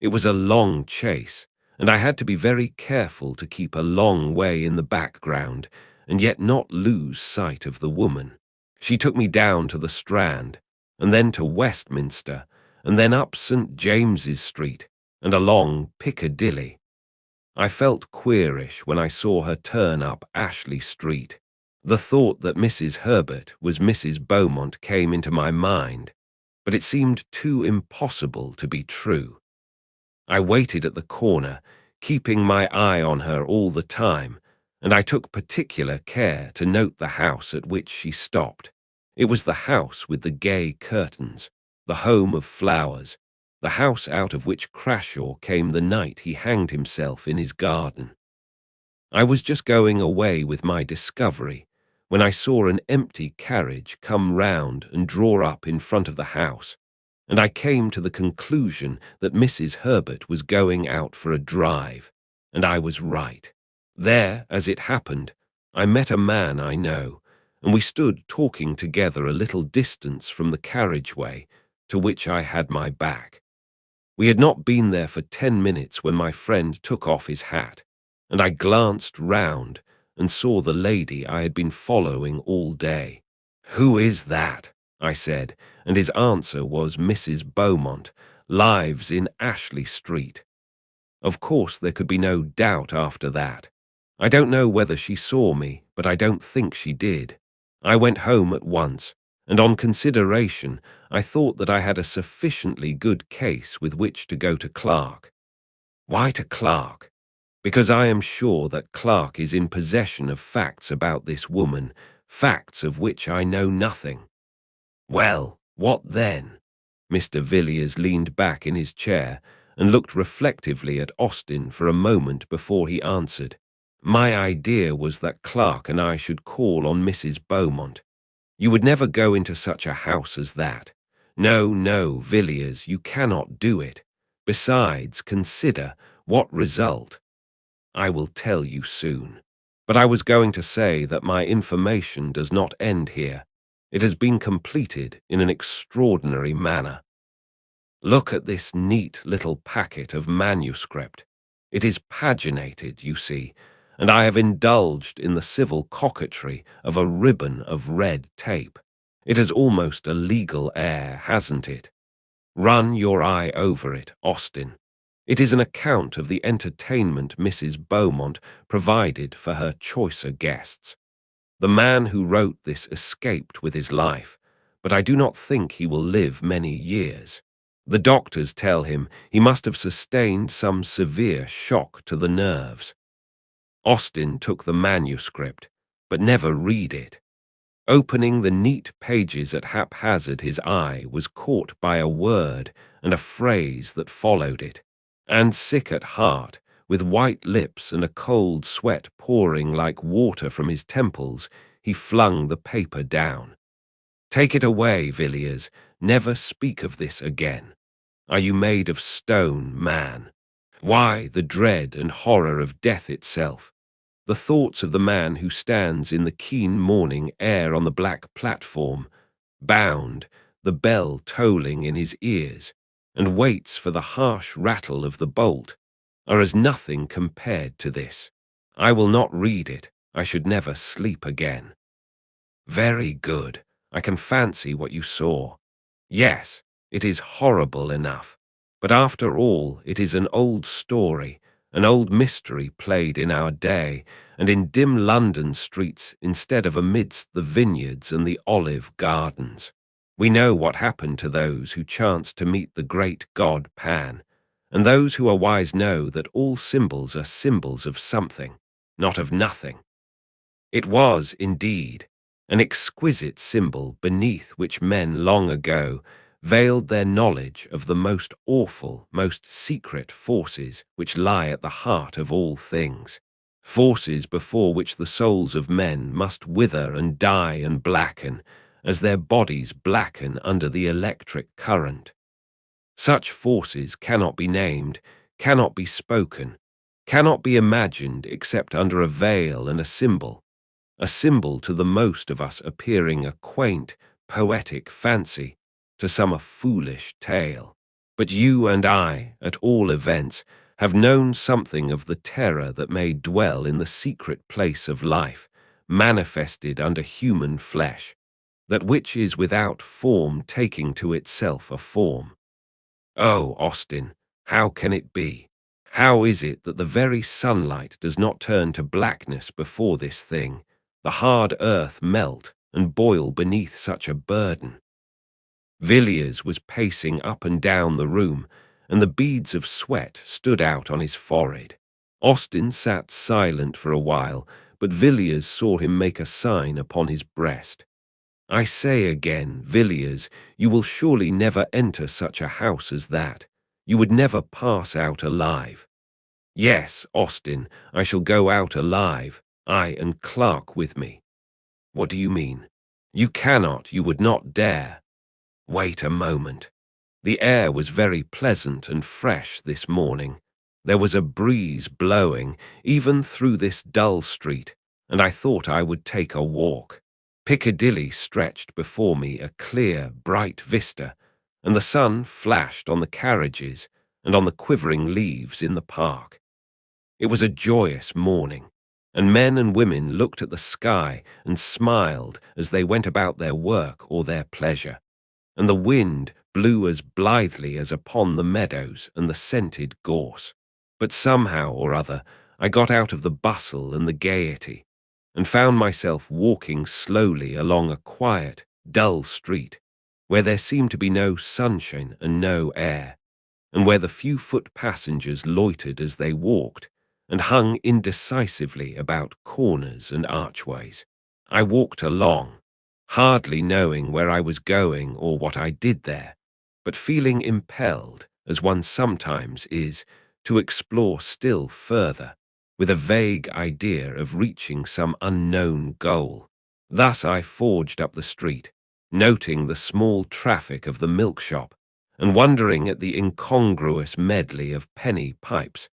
It was a long chase, and I had to be very careful to keep a long way in the background, and yet not lose sight of the woman. She took me down to the Strand, and then to Westminster, and then up St. James's Street, and along Piccadilly. I felt queerish when I saw her turn up Ashley Street. The thought that Mrs. Herbert was Mrs. Beaumont came into my mind, but it seemed too impossible to be true. I waited at the corner, keeping my eye on her all the time, and I took particular care to note the house at which she stopped. It was the house with the gay curtains, the home of flowers, the house out of which Crashaw came the night he hanged himself in his garden. I was just going away with my discovery when I saw an empty carriage come round and draw up in front of the house, and I came to the conclusion that Mrs. Herbert was going out for a drive, and I was right. There, as it happened, I met a man I know, and we stood talking together a little distance from the carriageway, to which I had my back. We had not been there for 10 minutes when my friend took off his hat, and I glanced round and saw the lady I had been following all day. "Who is that?" I said, and his answer was Mrs. Beaumont, lives in Ashley Street. Of course there could be no doubt after that. I don't know whether she saw me, but I don't think she did. I went home at once, and on consideration I thought that I had a sufficiently good case with which to go to Clark. Why to Clark? Because I am sure that Clark is in possession of facts about this woman, facts of which I know nothing. Well, what then? Mr. Villiers leaned back in his chair and looked reflectively at Austin for a moment before he answered. My idea was that Clark and I should call on Mrs. Beaumont. You would never go into such a house as that. No, no, Villiers, you cannot do it. Besides, consider what result. I will tell you soon. But I was going to say that my information does not end here. It has been completed in an extraordinary manner. Look at this neat little packet of manuscript. It is paginated, you see, and I have indulged in the civil coquetry of a ribbon of red tape. It has almost a legal air, hasn't it? Run your eye over it, Austin. It is an account of the entertainment Mrs. Beaumont provided for her choicer guests. The man who wrote this escaped with his life, but I do not think he will live many years. The doctors tell him he must have sustained some severe shock to the nerves. Austin took the manuscript, but never read it. Opening the neat pages at haphazard, his eye was caught by a word and a phrase that followed it, and sick at heart, with white lips and a cold sweat pouring like water from his temples, he flung the paper down. "Take it away, Villiers. Never speak of this again. Are you made of stone, man? Why, the dread and horror of death itself, the thoughts of the man who stands in the keen morning air on the black platform, bound, the bell tolling in his ears, and waits for the harsh rattle of the bolt, are as nothing compared to this. I will not read it. I should never sleep again." "Very good. I can fancy what you saw. Yes, it is horrible enough. But after all, it is an old story, an old mystery played in our day, and in dim London streets instead of amidst the vineyards and the olive gardens. We know what happened to those who chanced to meet the great god Pan, and those who are wise know that all symbols are symbols of something, not of nothing. It was, indeed, an exquisite symbol beneath which men long ago veiled their knowledge of the most awful, most secret forces which lie at the heart of all things, forces before which the souls of men must wither and die and blacken, as their bodies blacken under the electric current. Such forces cannot be named, cannot be spoken, cannot be imagined except under a veil and a symbol to the most of us appearing a quaint, poetic fancy, to some a foolish tale. But you and I, at all events, have known something of the terror that may dwell in the secret place of life, manifested under human flesh, that which is without form taking to itself a form. Oh, Austin, how can it be? How is it that the very sunlight does not turn to blackness before this thing, the hard earth melt and boil beneath such a burden? Villiers was pacing up and down the room, and the beads of sweat stood out on his forehead. Austin sat silent for a while, but Villiers saw him make a sign upon his breast. "I say again, Villiers, you will surely never enter such a house as that. You would never pass out alive." "Yes, Austin, I shall go out alive, I and Clark with me." "What do you mean?" "You cannot, you would not dare." "Wait a moment." The air was very pleasant and fresh this morning. There was a breeze blowing, even through this dull street, and I thought I would take a walk. Piccadilly stretched before me a clear, bright vista, and the sun flashed on the carriages and on the quivering leaves in the park. It was a joyous morning, and men and women looked at the sky and smiled as they went about their work or their pleasure, and the wind blew as blithely as upon the meadows and the scented gorse. But somehow or other I got out of the bustle and the gaiety, and found myself walking slowly along a quiet, dull street, where there seemed to be no sunshine and no air, and where the few foot passengers loitered as they walked, and hung indecisively about corners and archways. I walked along, hardly knowing where I was going or what I did there, but feeling impelled, as one sometimes is, to explore still further, with a vague idea of reaching some unknown goal. Thus I forged up the street, noting the small traffic of the milk shop, and wondering at the incongruous medley of penny pipes,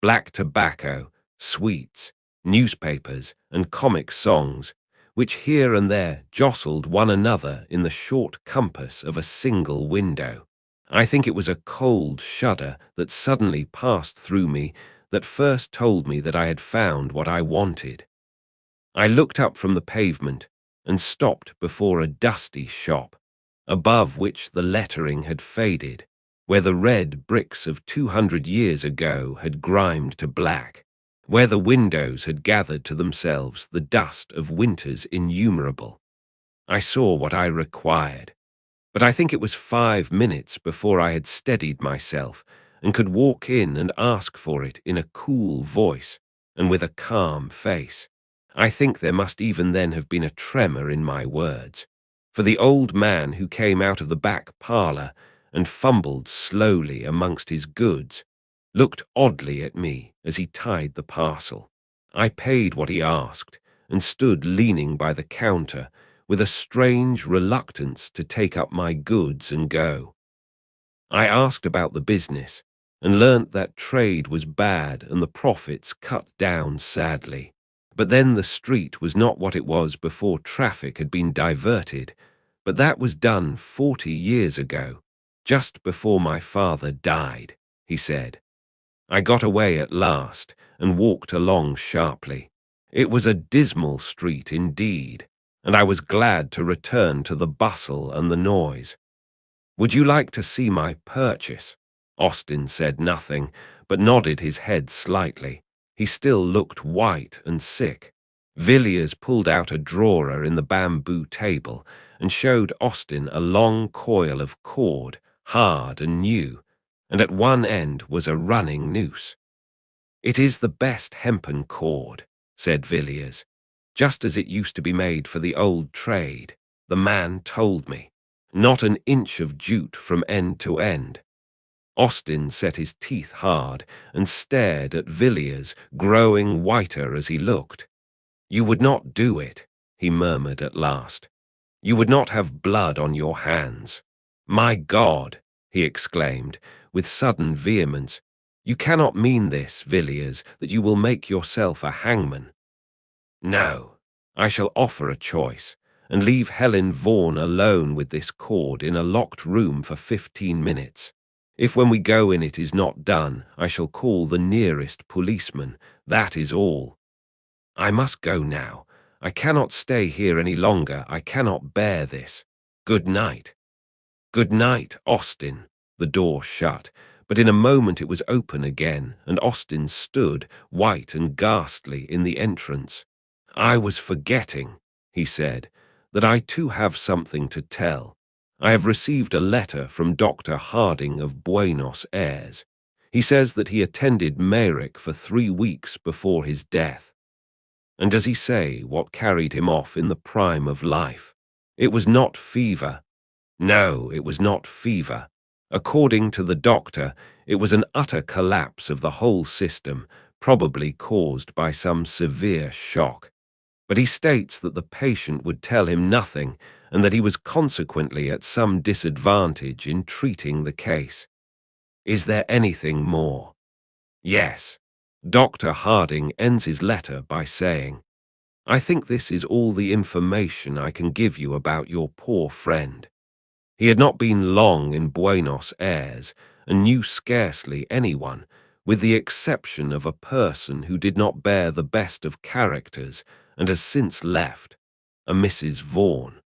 black tobacco, sweets, newspapers, and comic songs, which here and there jostled one another in the short compass of a single window. I think it was a cold shudder that suddenly passed through me that first told me that I had found what I wanted. I looked up from the pavement and stopped before a dusty shop, above which the lettering had faded, where the red bricks of 200 years ago had grimed to black, where the windows had gathered to themselves the dust of winters innumerable. I saw what I required, but I think it was 5 minutes before I had steadied myself and could walk in and ask for it in a cool voice and with a calm face. I think there must even then have been a tremor in my words, for the old man who came out of the back parlour and fumbled slowly amongst his goods looked oddly at me as he tied the parcel. I paid what he asked and stood leaning by the counter with a strange reluctance to take up my goods and go. I asked about the business and learnt that trade was bad and the profits cut down sadly. But then the street was not what it was before traffic had been diverted, but that was done 40 years ago, just before my father died, he said. I got away at last and walked along sharply. It was a dismal street indeed, and I was glad to return to the bustle and the noise. Would you like to see my purchase? Austin said nothing, but nodded his head slightly. He still looked white and sick. Villiers pulled out a drawer in the bamboo table and showed Austin a long coil of cord, hard and new, and at one end was a running noose. "It is the best hempen cord," said Villiers, "just as it used to be made for the old trade, the man told me. Not an inch of jute from end to end." Austin set his teeth hard and stared at Villiers, growing whiter as he looked. "You would not do it," he murmured at last. "You would not have blood on your hands." "My God!" he exclaimed, with sudden vehemence. "You cannot mean this, Villiers, that you will make yourself a hangman." "No, I shall offer a choice, and leave Helen Vaughan alone with this cord in a locked room for 15 minutes. If when we go in it is not done, I shall call the nearest policeman. That is all. I must go now. I cannot stay here any longer. I cannot bear this. Good night." "Good night, Austin." The door shut, but in a moment it was open again, and Austin stood, white and ghastly, in the entrance. "I was forgetting," he said, "that I too have something to tell. I have received a letter from Dr. Harding of Buenos Aires. He says that he attended Meyrick for 3 weeks before his death. And does he say what carried him off in the prime of life? It was not fever. No, it was not fever. According to the doctor, it was an utter collapse of the whole system, probably caused by some severe shock. But he states that the patient would tell him nothing and that he was consequently at some disadvantage in treating the case. Is there anything more? Yes. Dr. Harding ends his letter by saying, "I think this is all the information I can give you about your poor friend." He had not been long in Buenos Aires and knew scarcely anyone, with the exception of a person who did not bear the best of characters and has since left, a Mrs. Vaughan.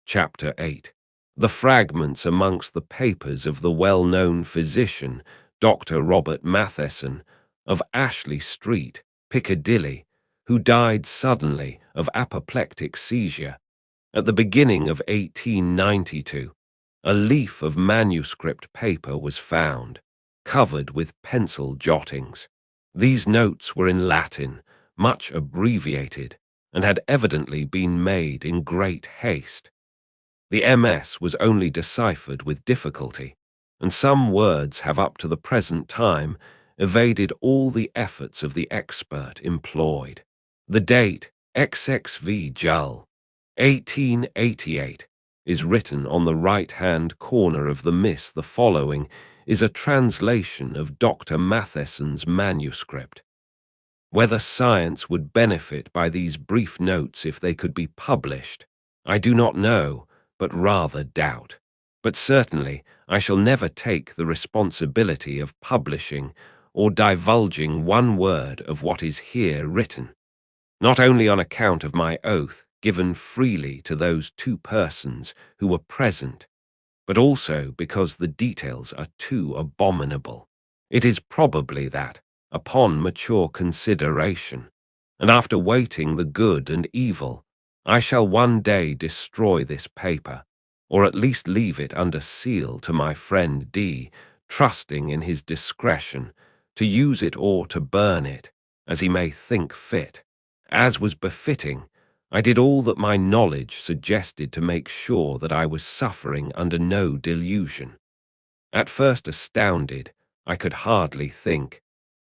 Chapter 8. The fragments amongst the papers of the well-known physician, Dr. Robert Matheson, of Ashley Street, Piccadilly, who died suddenly of apoplectic seizure. At the beginning of 1892, a leaf of manuscript paper was found, covered with pencil jottings. These notes were in Latin, much abbreviated, and had evidently been made in great haste. The MS was only deciphered with difficulty, and some words have up to the present time evaded all the efforts of the expert employed. The date, XXV Jull, 1888, is written on the right-hand corner of the miss. The following is a translation of Dr. Matheson's manuscript. Whether science would benefit by these brief notes if they could be published, I do not know, but rather doubt. But certainly I shall never take the responsibility of publishing or divulging one word of what is here written, not only on account of my oath given freely to those 2 persons who were present, but also because the details are too abominable. It is probably that, upon mature consideration, and after weighting the good and evil, I shall one day destroy this paper, or at least leave it under seal to my friend D, trusting in his discretion to use it or to burn it, as he may think fit. As was befitting, I did all that my knowledge suggested to make sure that I was suffering under no delusion. At first astounded, I could hardly think,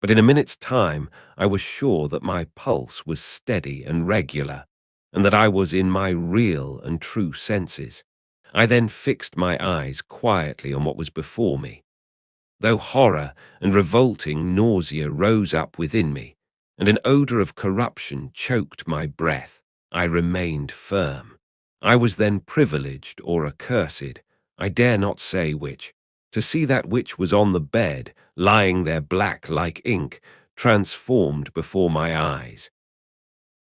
but in a minute's time I was sure that my pulse was steady and regular, and that I was in my real and true senses. I then fixed my eyes quietly on what was before me. Though horror and revolting nausea rose up within me, and an odor of corruption choked my breath, I remained firm. I was then privileged or accursed, I dare not say which, to see that which was on the bed, lying there black like ink, transformed before my eyes.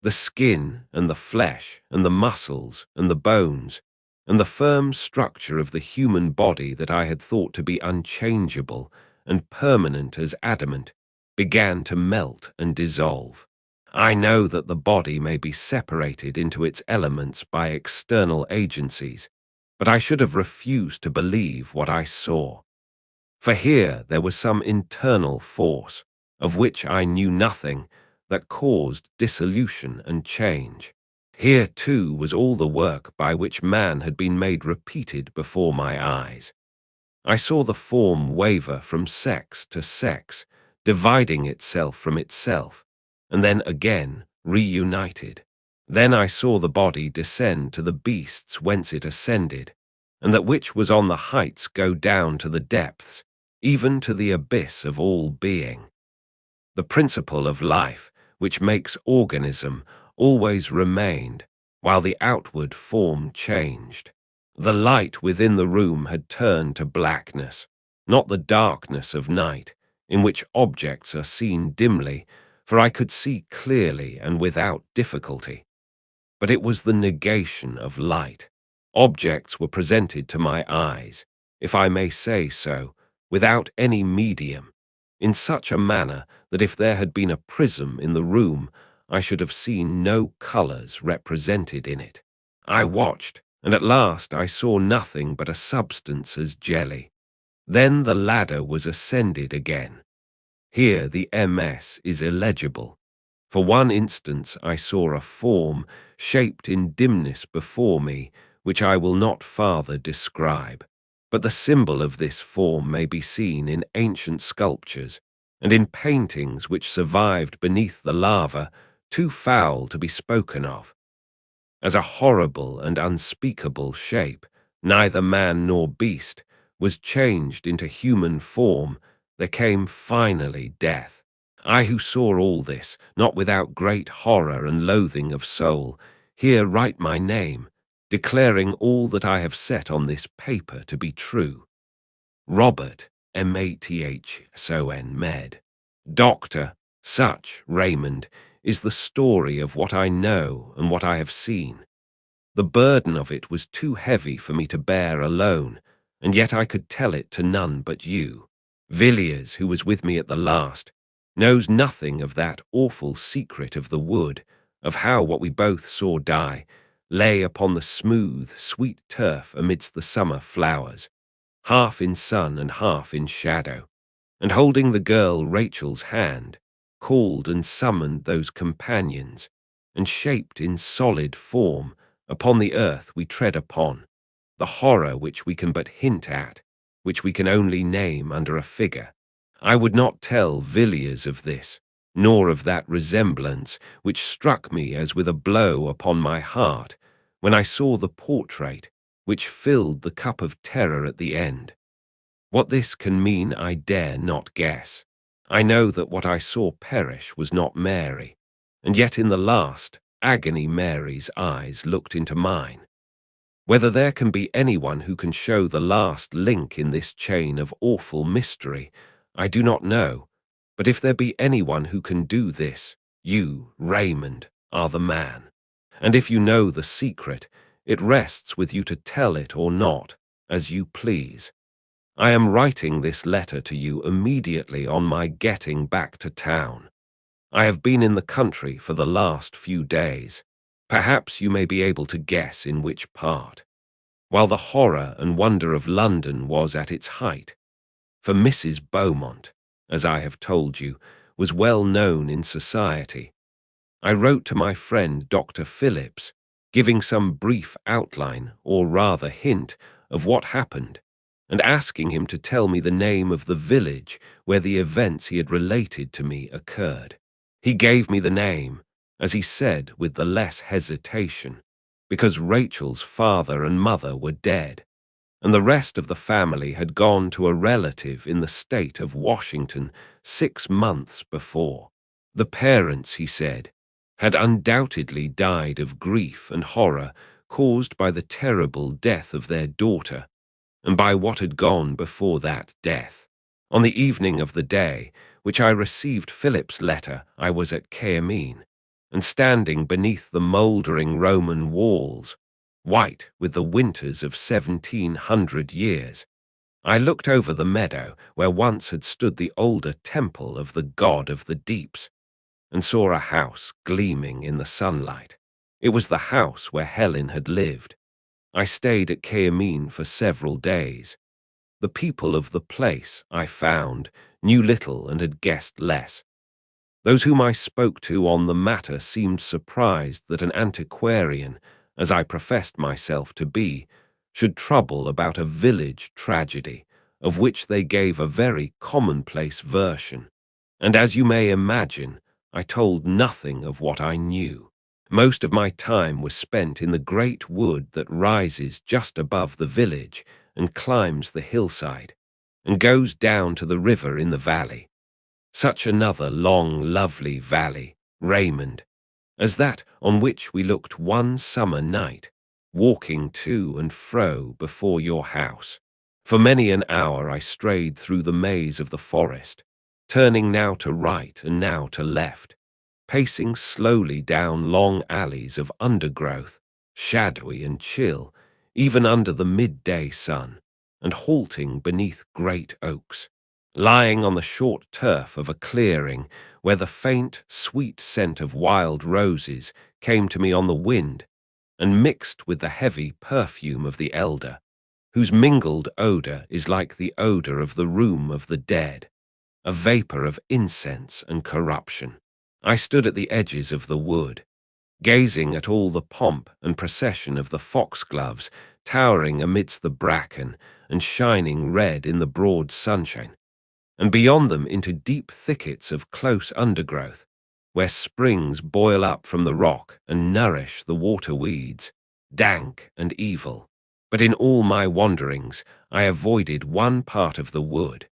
The skin and the flesh and the muscles and the bones and the firm structure of the human body that I had thought to be unchangeable and permanent as adamant began to melt and dissolve. I know that the body may be separated into its elements by external agencies, but I should have refused to believe what I saw. For here there was some internal force, of which I knew nothing, that caused dissolution and change. Here, too, was all the work by which man had been made repeated before my eyes. I saw the form waver from sex to sex, dividing itself from itself, and then again reunited. Then I saw the body descend to the beasts whence it ascended, and that which was on the heights go down to the depths, even to the abyss of all being. The principle of life, which makes organism, always remained, while the outward form changed. The light within the room had turned to blackness, not the darkness of night, in which objects are seen dimly, for I could see clearly and without difficulty. But it was the negation of light. Objects were presented to my eyes, if I may say so, without any medium, in such a manner that if there had been a prism in the room, I should have seen no colours represented in it. I watched, and at last I saw nothing but a substance as jelly. Then the ladder was ascended again. Here the MS is illegible. For one instance I saw a form shaped in dimness before me, which I will not farther describe. But the symbol of this form may be seen in ancient sculptures, and in paintings which survived beneath the lava, too foul to be spoken of. As a horrible and unspeakable shape, neither man nor beast, was changed into human form, there came finally death. I who saw all this, not without great horror and loathing of soul, here write my name, declaring all that I have set on this paper to be true. Robert, Mathson, Med. Doctor, such, Raymond, is the story of what I know and what I have seen. The burden of it was too heavy for me to bear alone, and yet I could tell it to none but you. Villiers, who was with me at the last, knows nothing of that awful secret of the wood, of how what we both saw die lay upon the smooth, sweet turf amidst the summer flowers, half in sun and half in shadow, and holding the girl Rachel's hand, called and summoned those companions, and shaped in solid form upon the earth we tread upon, the horror which we can but hint at, which we can only name under a figure. I would not tell Villiers of this, nor of that resemblance which struck me as with a blow upon my heart when I saw the portrait which filled the cup of terror at the end. What this can mean I dare not guess. I know that what I saw perish was not Mary, and yet in the last agony Mary's eyes looked into mine. Whether there can be anyone who can show the last link in this chain of awful mystery, I do not know, but if there be anyone who can do this, you, Raymond, are the man. And if you know the secret, it rests with you to tell it or not, as you please. I am writing this letter to you immediately on my getting back to town. I have been in the country for the last few days. Perhaps you may be able to guess in which part. While the horror and wonder of London was at its height. For Mrs. Beaumont, as I have told you, was well known in society. I wrote to my friend Dr. Phillips, giving some brief outline, or rather hint, of what happened, and asking him to tell me the name of the village where the events he had related to me occurred. He gave me the name, as he said with the less hesitation, because Rachel's father and mother were dead, and the rest of the family had gone to a relative in the state of Washington 6 months before. The parents, he said, had undoubtedly died of grief and horror caused by the terrible death of their daughter, and by what had gone before that death. On the evening of the day which I received Philip's letter, I was at Caermine, and standing beneath the mouldering Roman walls, white with the winters of 1700 years, I looked over the meadow where once had stood the older temple of the god of the deeps, and saw a house gleaming in the sunlight. It was the house where Helen had lived. I stayed at Caermine for several days. The people of the place, I found, knew little and had guessed less. Those whom I spoke to on the matter seemed surprised that an antiquarian, as I professed myself to be, should trouble about a village tragedy, of which they gave a very commonplace version. And as you may imagine, I told nothing of what I knew. Most of my time was spent in the great wood that rises just above the village and climbs the hillside, and goes down to the river in the valley. Such another long, lovely valley, Raymond, as that on which we looked one summer night, walking to and fro before your house. For many an hour I strayed through the maze of the forest, turning now to right and now to left, pacing slowly down long alleys of undergrowth, shadowy and chill, even under the midday sun, and halting beneath great oaks, lying on the short turf of a clearing where the faint, sweet scent of wild roses came to me on the wind and mixed with the heavy perfume of the elder, whose mingled odor is like the odor of the room of the dead, a vapor of incense and corruption. I stood at the edges of the wood, gazing at all the pomp and procession of the foxgloves towering amidst the bracken and shining red in the broad sunshine, and beyond them into deep thickets of close undergrowth, where springs boil up from the rock and nourish the water weeds, dank and evil. But in all my wanderings I avoided one part of the wood.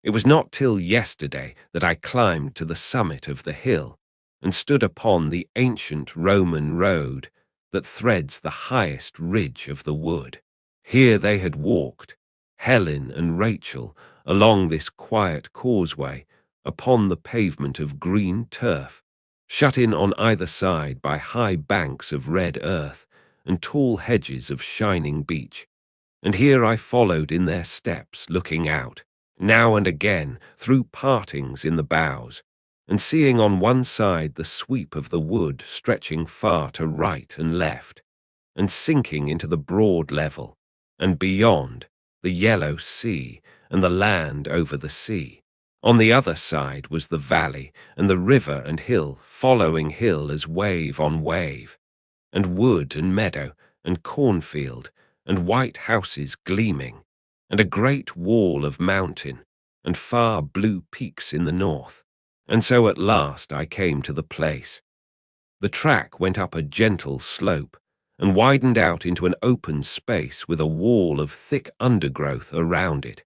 It was not till yesterday that I climbed to the summit of the hill and stood upon the ancient Roman road that threads the highest ridge of the wood. Here they had walked, Helen and Rachel, along this quiet causeway, upon the pavement of green turf, shut in on either side by high banks of red earth and tall hedges of shining beech. And here I followed in their steps, looking out, now and again, through partings in the boughs, and seeing on one side the sweep of the wood stretching far to right and left, and sinking into the broad level, and beyond, the yellow sea and the land over the sea. On the other side was the valley, and the river and hill following hill as wave on wave, and wood and meadow and cornfield, and white houses gleaming, and a great wall of mountain, and far blue peaks in the north. And so at last I came to the place. The track went up a gentle slope, and widened out into an open space with a wall of thick undergrowth around it,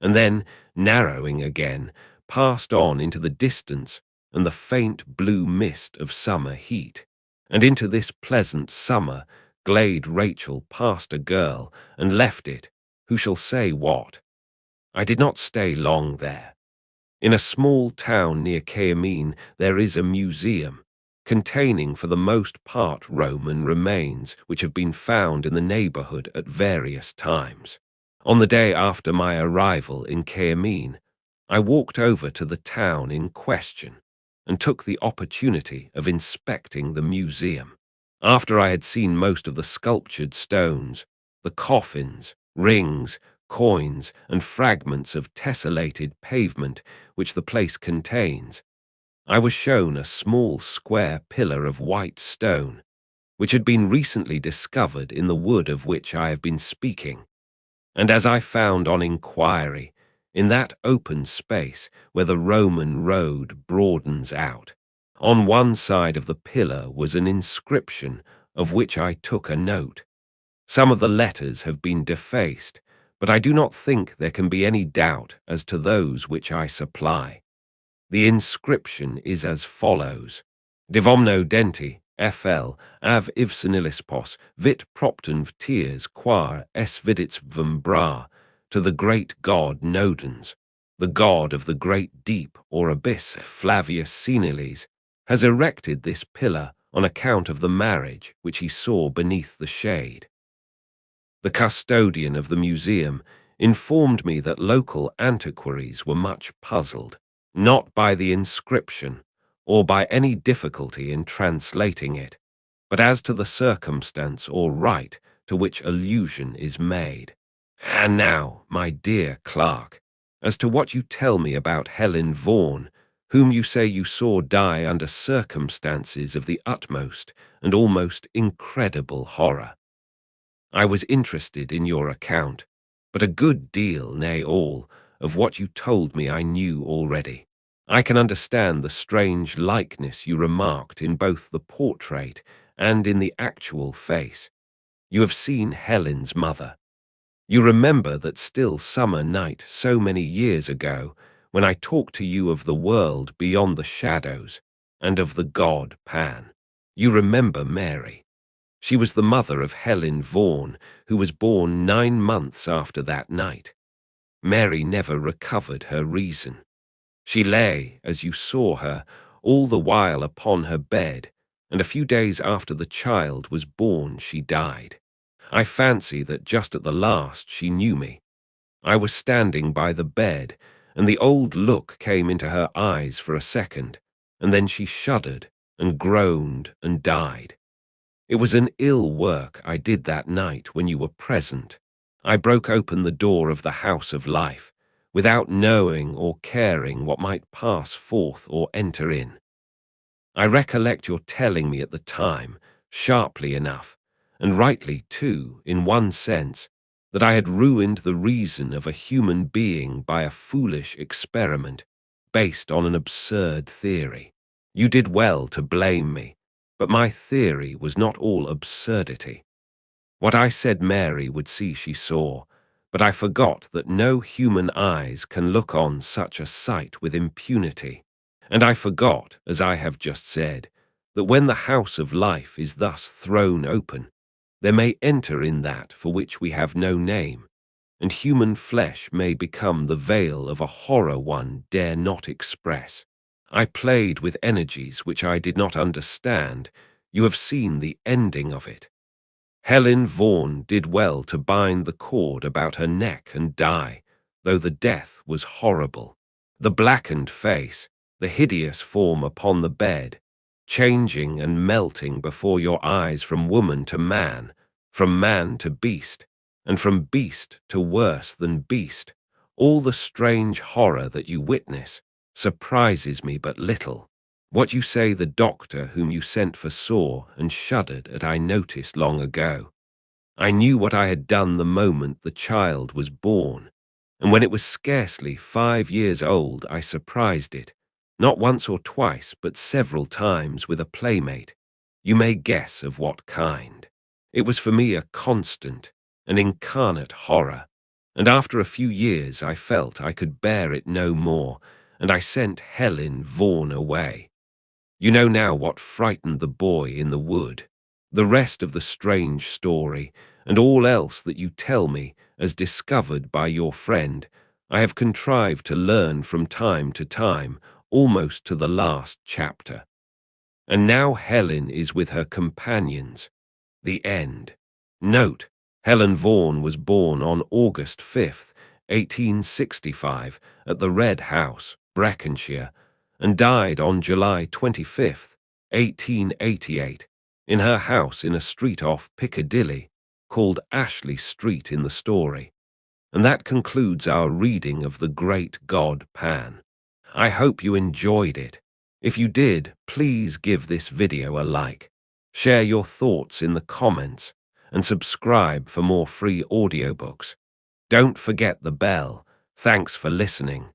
and then, narrowing again, passed on into the distance and the faint blue mist of summer heat. And into this pleasant summer glade Rachel passed a girl and left it, who shall say what? I did not stay long there. In a small town near Caermine there is a museum, containing for the most part Roman remains which have been found in the neighborhood at various times. On the day after my arrival in Caermine, I walked over to the town in question and took the opportunity of inspecting the museum. After I had seen most of the sculptured stones, the coffins, rings, coins, and fragments of tessellated pavement which the place contains, I was shown a small square pillar of white stone, which had been recently discovered in the wood of which I have been speaking. And as I found on inquiry, in that open space where the Roman road broadens out, on one side of the pillar was an inscription of which I took a note. Some of the letters have been defaced, but I do not think there can be any doubt as to those which I supply. The inscription is as follows: Divomno denti, FL, av ivsenilis pos, vit propton vtiers quar es vidits vembra, to the great god Nodens, the god of the great deep or abyss. Flavius Seniles has erected this pillar on account of the marriage which he saw beneath the shade. The custodian of the museum informed me that local antiquaries were much puzzled, not by the inscription or by any difficulty in translating it, but as to the circumstance or rite to which allusion is made. And now, my dear clerk, as to what you tell me about Helen Vaughan, whom you say you saw die under circumstances of the utmost and almost incredible horror. I was interested in your account, but a good deal, nay all, of what you told me I knew already. I can understand the strange likeness you remarked in both the portrait and in the actual face. You have seen Helen's mother. You remember that still summer night so many years ago, when I talked to you of the world beyond the shadows and of the god Pan. You remember Mary. She was the mother of Helen Vaughan, who was born 9 months after that night. Mary never recovered her reason. She lay, as you saw her, all the while upon her bed, and a few days after the child was born she died. I fancy that just at the last she knew me. I was standing by the bed, and the old look came into her eyes for a second, and then she shuddered and groaned and died. It was an ill work I did that night when you were present. I broke open the door of the house of life, without knowing or caring what might pass forth or enter in. I recollect your telling me at the time, sharply enough, and rightly too, in one sense, that I had ruined the reason of a human being by a foolish experiment based on an absurd theory. You did well to blame me, but my theory was not all absurdity. What I said Mary would see she saw, but I forgot that no human eyes can look on such a sight with impunity. And I forgot, as I have just said, that when the house of life is thus thrown open, there may enter in that for which we have no name, and human flesh may become the veil of a horror one dare not express. I played with energies which I did not understand. You have seen the ending of it. Helen Vaughan did well to bind the cord about her neck and die, though the death was horrible. The blackened face, the hideous form upon the bed, changing and melting before your eyes from woman to man to beast, and from beast to worse than beast, all the strange horror that you witness, surprises me but little. What you say the doctor whom you sent for saw and shuddered at I noticed long ago. I knew what I had done the moment the child was born, and when it was scarcely 5 years old I surprised it, not once or twice but several times with a playmate. You may guess of what kind. It was for me a constant, an incarnate horror, and after a few years I felt I could bear it no more, and I sent Helen Vaughan away. You know now what frightened the boy in the wood. The rest of the strange story, and all else that you tell me as discovered by your friend, I have contrived to learn from time to time, almost to the last chapter. And now Helen is with her companions. The end. Note: Helen Vaughan was born on August 5th, 1865, at the Red House, Breconshire, and died on July 25th, 1888, in her house in a street off Piccadilly, called Ashley Street in the story. And that concludes our reading of the great god Pan. I hope you enjoyed it. If you did, please give this video a like, share your thoughts in the comments, and subscribe for more free audiobooks. Don't forget the bell. Thanks for listening.